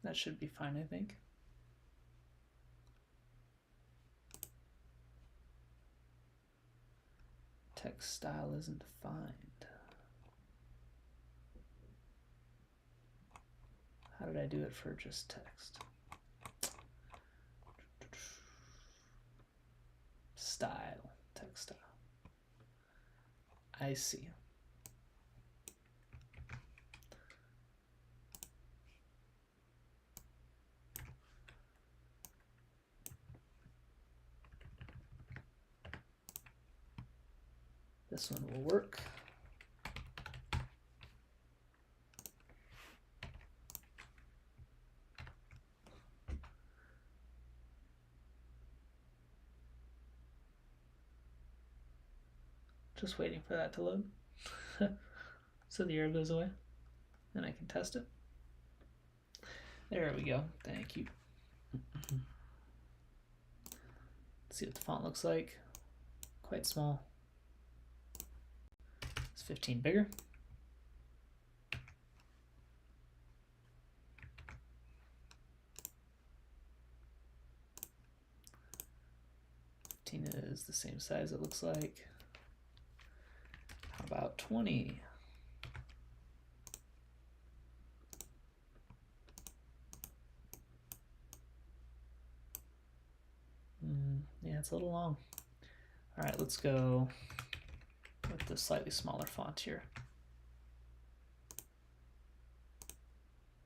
That should be fine, I think. Text style isn't defined. How did I do it for just text? Style, text style. I see. This one will work. Just waiting for that to load. So the error goes away and I can test it. There we go. Thank you. Let's see what the font looks like. Quite small. It's 15 bigger. Is the same size, it looks like. How about 20? Yeah, it's a little long. All right, let's go with the slightly smaller font here.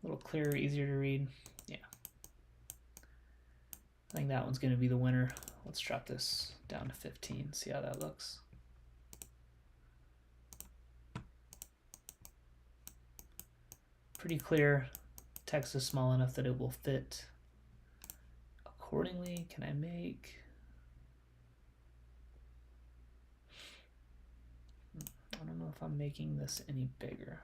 A little clearer, easier to read. Yeah. I think that one's going to be the winner. Let's drop this down to 15, see how that looks. Pretty clear. Text is small enough that it will fit accordingly. Can I make... I don't know if I'm making this any bigger.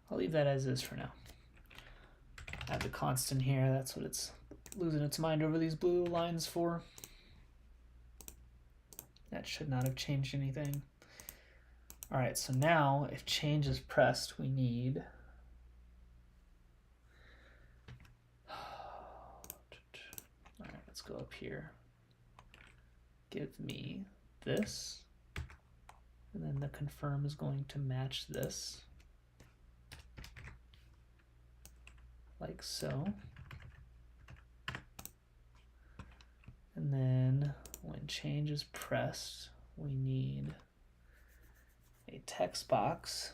I'll leave that as is for now. Add the constant here, that's what it's losing its mind over these blue lines for. That should not have changed anything. All right, so now if change is pressed, we need all right, let's go up here. Give me this, and then the confirm is going to match this, like so. And then when change is pressed, we need a text box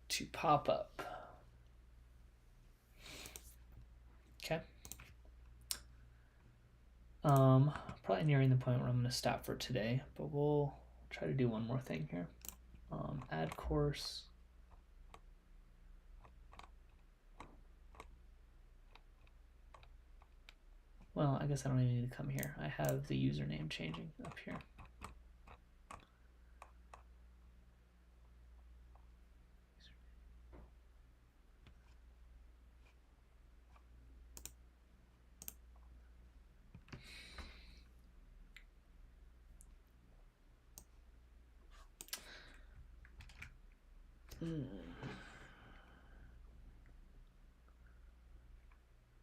to pop up. Okay. Probably nearing the point where I'm going to stop for today, but we'll try to do one more thing here. Add course. Well, I guess I don't even need to come here. I have the username changing up here.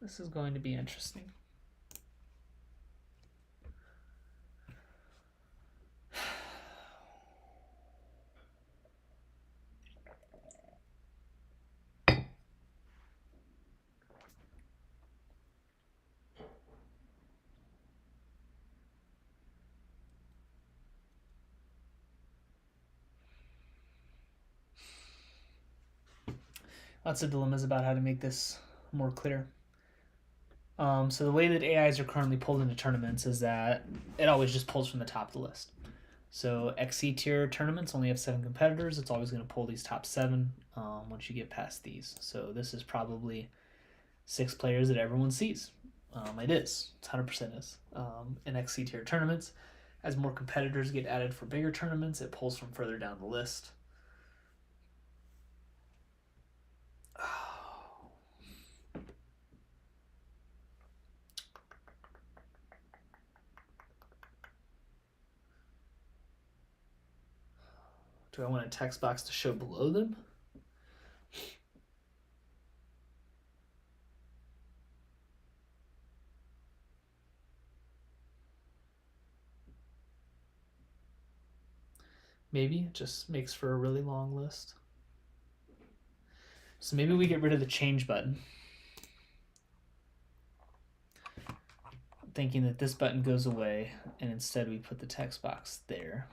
This is going to be interesting. Lots of dilemmas about how to make this more clear. So the way that AIs are currently pulled into tournaments is that it always just pulls from the top of the list. So XC tier tournaments only have 7 competitors. It's always going to pull these top 7 once you get past these. So this is probably 6 players that everyone sees. It is. It's 100% is. In XC tier tournaments, as more competitors get added for bigger tournaments, it pulls from further down the list. Do I want a text box to show below them? Maybe it just makes for a really long list. So maybe we get rid of the change button, thinking that this button goes away, and instead we put the text box there.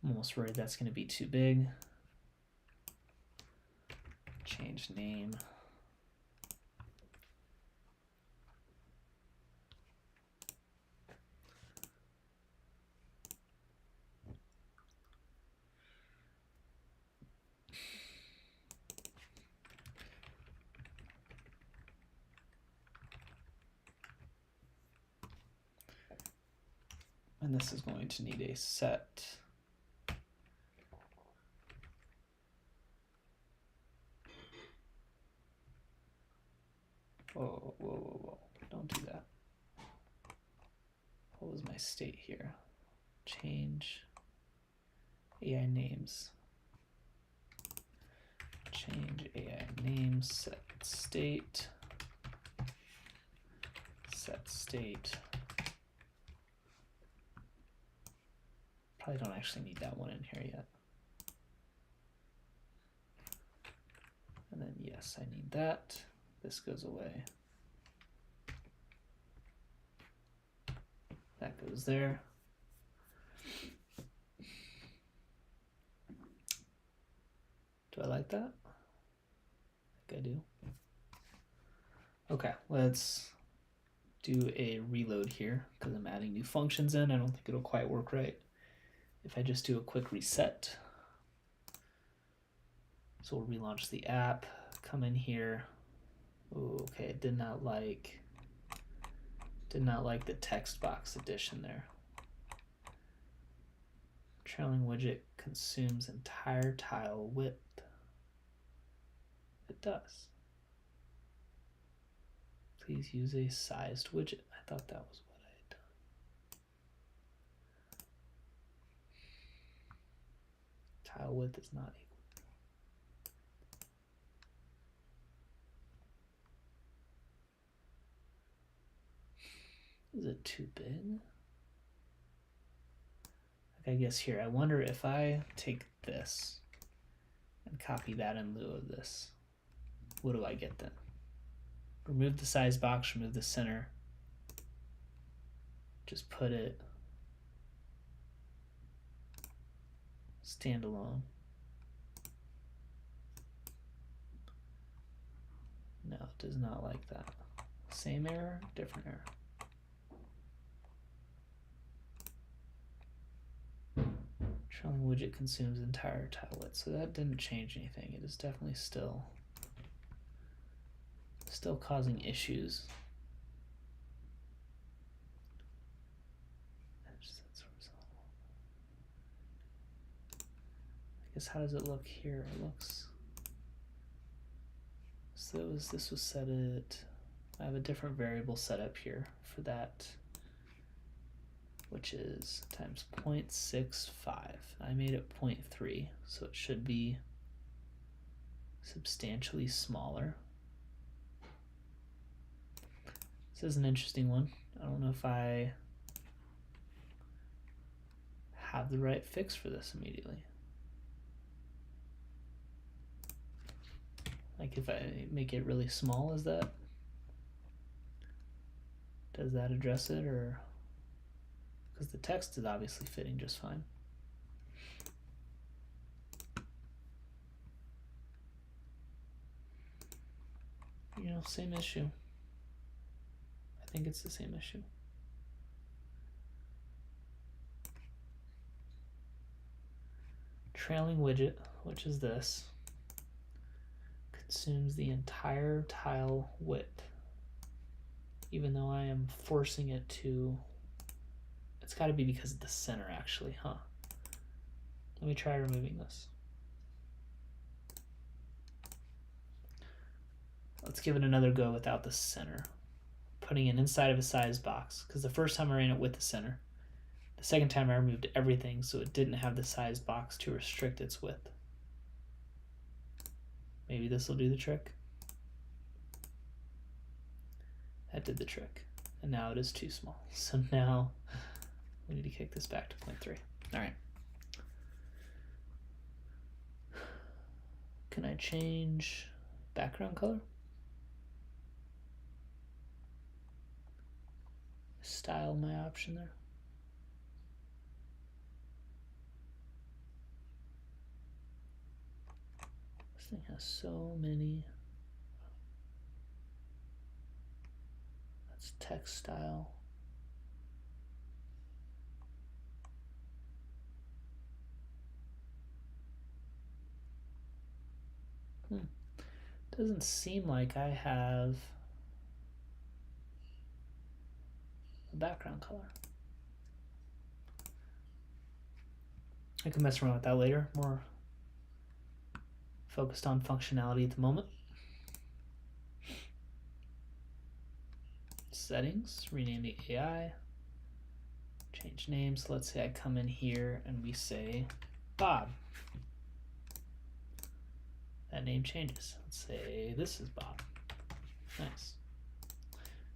I'm almost worried that's going to be too big. Change name. And this is going to need a set. Whoa, whoa, whoa, whoa. Don't do that. What was my state here? Change AI names. Change AI names, set state. Set state. Probably don't actually need that one in here yet. And then yes, I need that. This goes away. That goes there. Do I like that? I think I do. Okay, let's do a reload here because I'm adding new functions in. I don't think it'll quite work right if I just do a quick reset. So we'll relaunch the app, come in here. Ooh, okay, did not like the text box addition there. Trailing widget consumes entire tile width. It does. Please use a sized widget. I thought that was what I had done. Tile width is not equal. Is it too big? I guess here, I wonder if I take this and copy that in lieu of this, what do I get then? Remove the size box, remove the center, just put it standalone. No, it does not like that. Same error, different error. Trailing widget consumes entire tile width, so that didn't change anything. It is definitely still causing issues. I guess how does it look here? It looks so this was set at, I have a different variable set up here for that, which is times 0.65. I made it 0.3, so it should be substantially smaller. This is an interesting one. I don't know if I have the right fix for this immediately. Like if I make it really small, does that address it, or because the text is obviously fitting just fine. You know, same issue. I think it's the same issue. Trailing widget, which is this, consumes the entire tile width, even though I am forcing it to, it's got to be because of the center actually, huh? Let me try removing this. Let's give it another go without the center. Putting it inside of a size box, because the first time I ran it with the center. The second time I removed everything so it didn't have the size box to restrict its width. Maybe this will do the trick. That did the trick. And now it is too small. So now we need to kick this back to 0.3. All right. Can I change background color? Style my option there. This thing has so many. That's text style. Doesn't seem like I have a background color. I can mess around with that later. More focused on functionality at the moment. Settings, rename the AI, change names. Let's say I come in here and we say Bob. That name changes. Let's say this is Bob. Nice.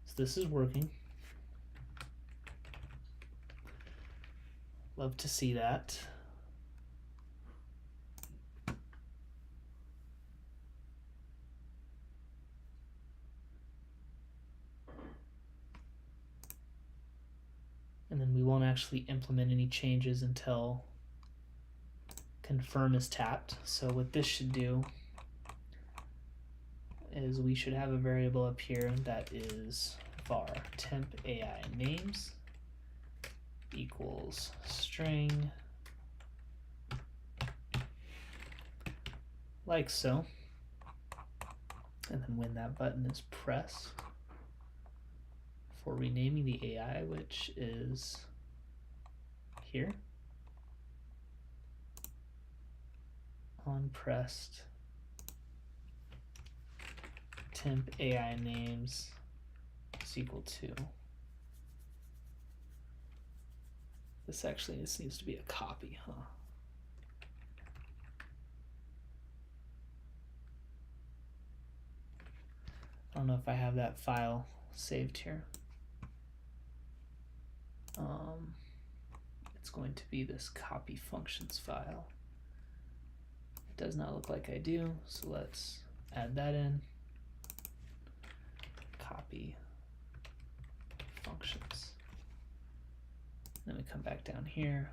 So this is working. Love to see that. And then we won't actually implement any changes until confirm is tapped. So what this should do is we should have a variable up here that is var temp AI names equals string, like so. And then when that button is pressed for renaming the AI, which is here, on pressed temp AI names is equal to, this needs to be a copy, huh? I don't know if I have that file saved here. It's going to be this copy functions file. It does not look like I do, so let's add that in. Copy functions. Then we come back down here.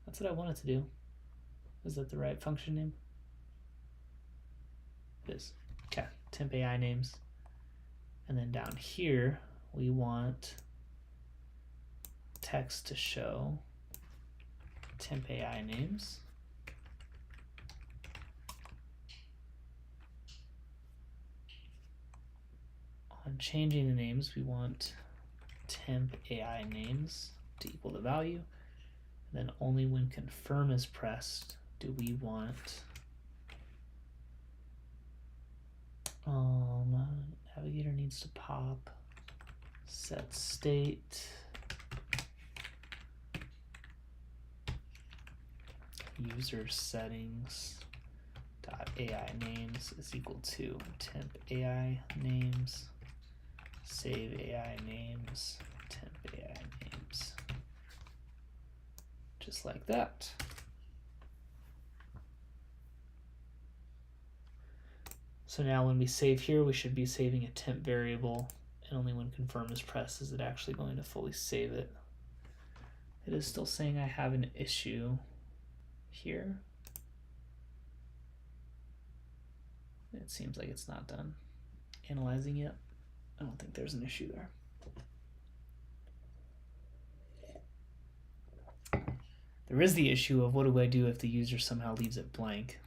That's what I wanted to do. Is that the right function name? It is. Okay, temp AI names. And then down here, we want text to show temp AI names. On changing the names, we want temp AI names to equal the value. And then only when confirm is pressed do we want navigator needs to pop set state user settings dot AI names is equal to temp AI names save AI names temp AI names, just like that. So now when we save here, we should be saving a temp variable, and only when confirm is pressed is it actually going to fully save it. It is still saying I have an issue here. It seems like it's not done analyzing yet. I don't think there's an issue there. There is the issue of what do I do if the user somehow leaves it blank.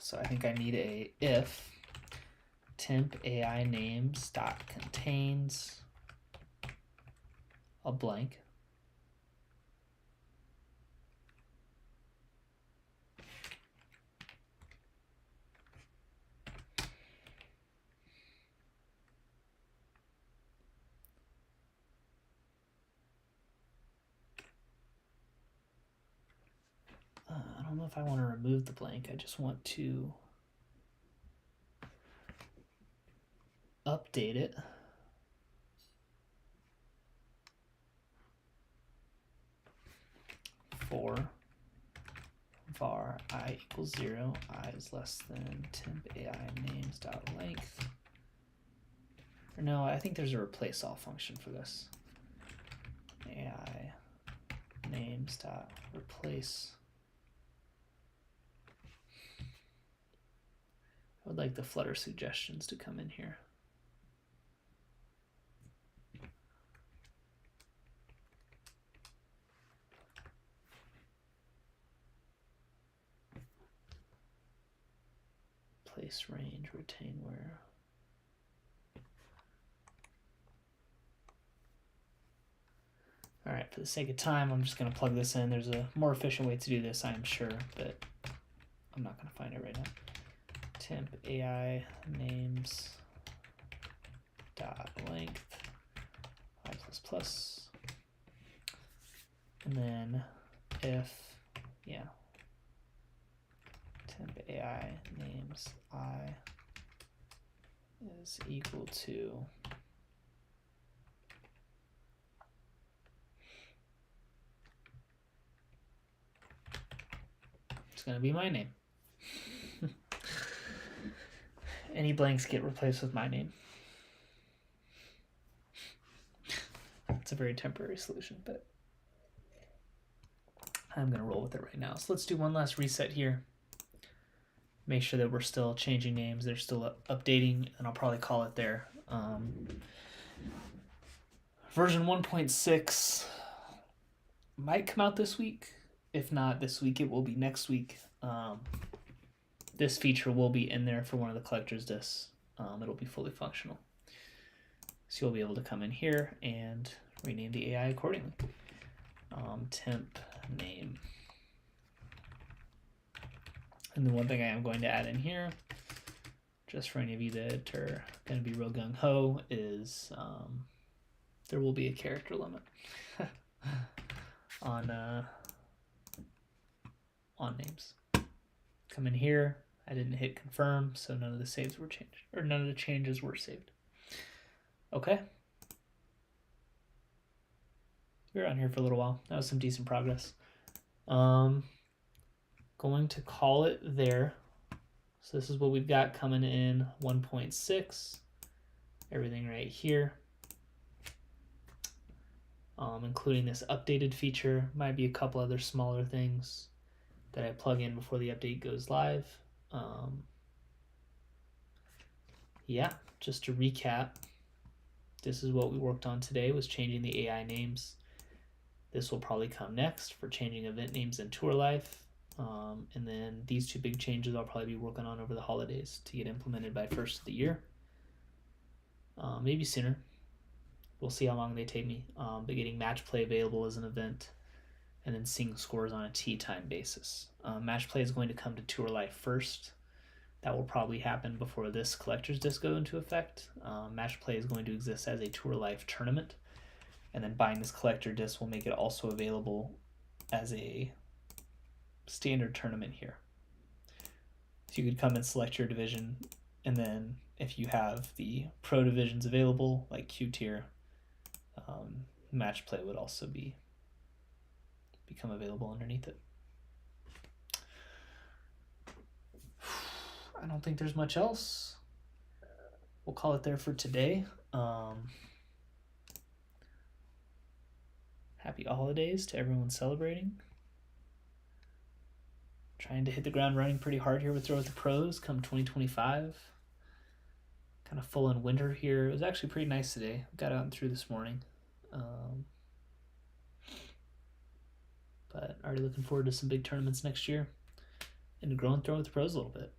So I think I need a if temp AI names dot contains a blank. I don't know if I want to remove the blank. I just want to update it. For var I equals 0, I is less than temp AI names dot length. Or no, I think there's a replace all function for this. AI names dot replace. I would like the Flutter suggestions to come in here. Place range, retain where. All right, for the sake of time, I'm just going to plug this in. There's a more efficient way to do this, I am sure, but I'm not going to find it right now. Temp AI names dot length I plus plus, and then if temp AI names I is equal to it's going to be my name. Any blanks get replaced with my name. It's a very temporary solution, but I'm going to roll with it right now. So let's do one last reset here. Make sure that we're still changing names. They're still updating, and I'll probably call it there. Version 1.6 might come out this week. If not this week, it will be next week. This feature will be in there for one of the collector's discs. It'll be fully functional. So you'll be able to come in here and rename the AI accordingly. Temp name. And the one thing I am going to add in here, just for any of you that are going to be real gung-ho, is there will be a character limit on names. Come in here. I didn't hit confirm, so none of the saves were changed, or none of the changes were saved. Okay. We were on here for a little while. That was some decent progress. Going to call it there. So this is what we've got coming in 1.6. Everything right here. Including this updated feature. Might be a couple other smaller things that I plug in before the update goes live. Yeah, just to recap, this is what we worked on today, was changing the AI names. This will probably come next for changing event names in tour life. And then these two big changes I'll probably be working on over the holidays to get implemented by first of the year. Maybe sooner. We'll see how long they take me. But getting match play available as an event, and then seeing scores on a tee time basis. Match play is going to come to tour life first. That will probably happen before this collector's disc goes into effect. Match play is going to exist as a tour life tournament, and then buying this collector disc will make it also available as a standard tournament here. So you could come and select your division, and then if you have the pro divisions available, like Q tier, match play would also become available underneath it. I don't think there's much else. We'll call it there for today. Happy holidays to everyone celebrating. Trying to hit the ground running pretty hard here with Throw with the Pros come 2025. Kind of full in winter here. It was actually pretty nice today. Got out and through this morning. But already looking forward to some big tournaments next year and to grow and throw with the pros a little bit.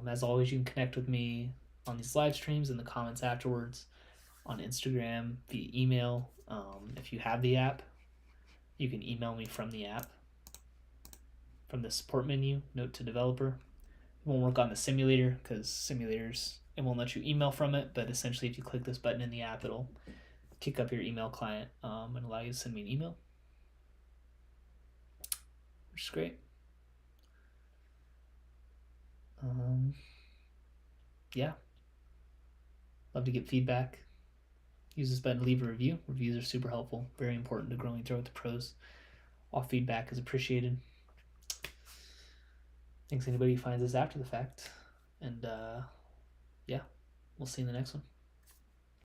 As always, you can connect with me on these live streams in the comments afterwards, on Instagram, via email. If you have the app, you can email me from the app, from the support menu, note to developer. It won't work on the simulator because simulators, it won't let you email from it, but essentially if you click this button in the app, it'll kick up your email client and allow you to send me an email, which is great. Yeah, love to get feedback. Use this button to leave a review. Reviews are super helpful, very important to growing Throw with the Pros. All feedback is appreciated. Thanks anybody who finds this after the fact. And yeah, we'll see you in the next one.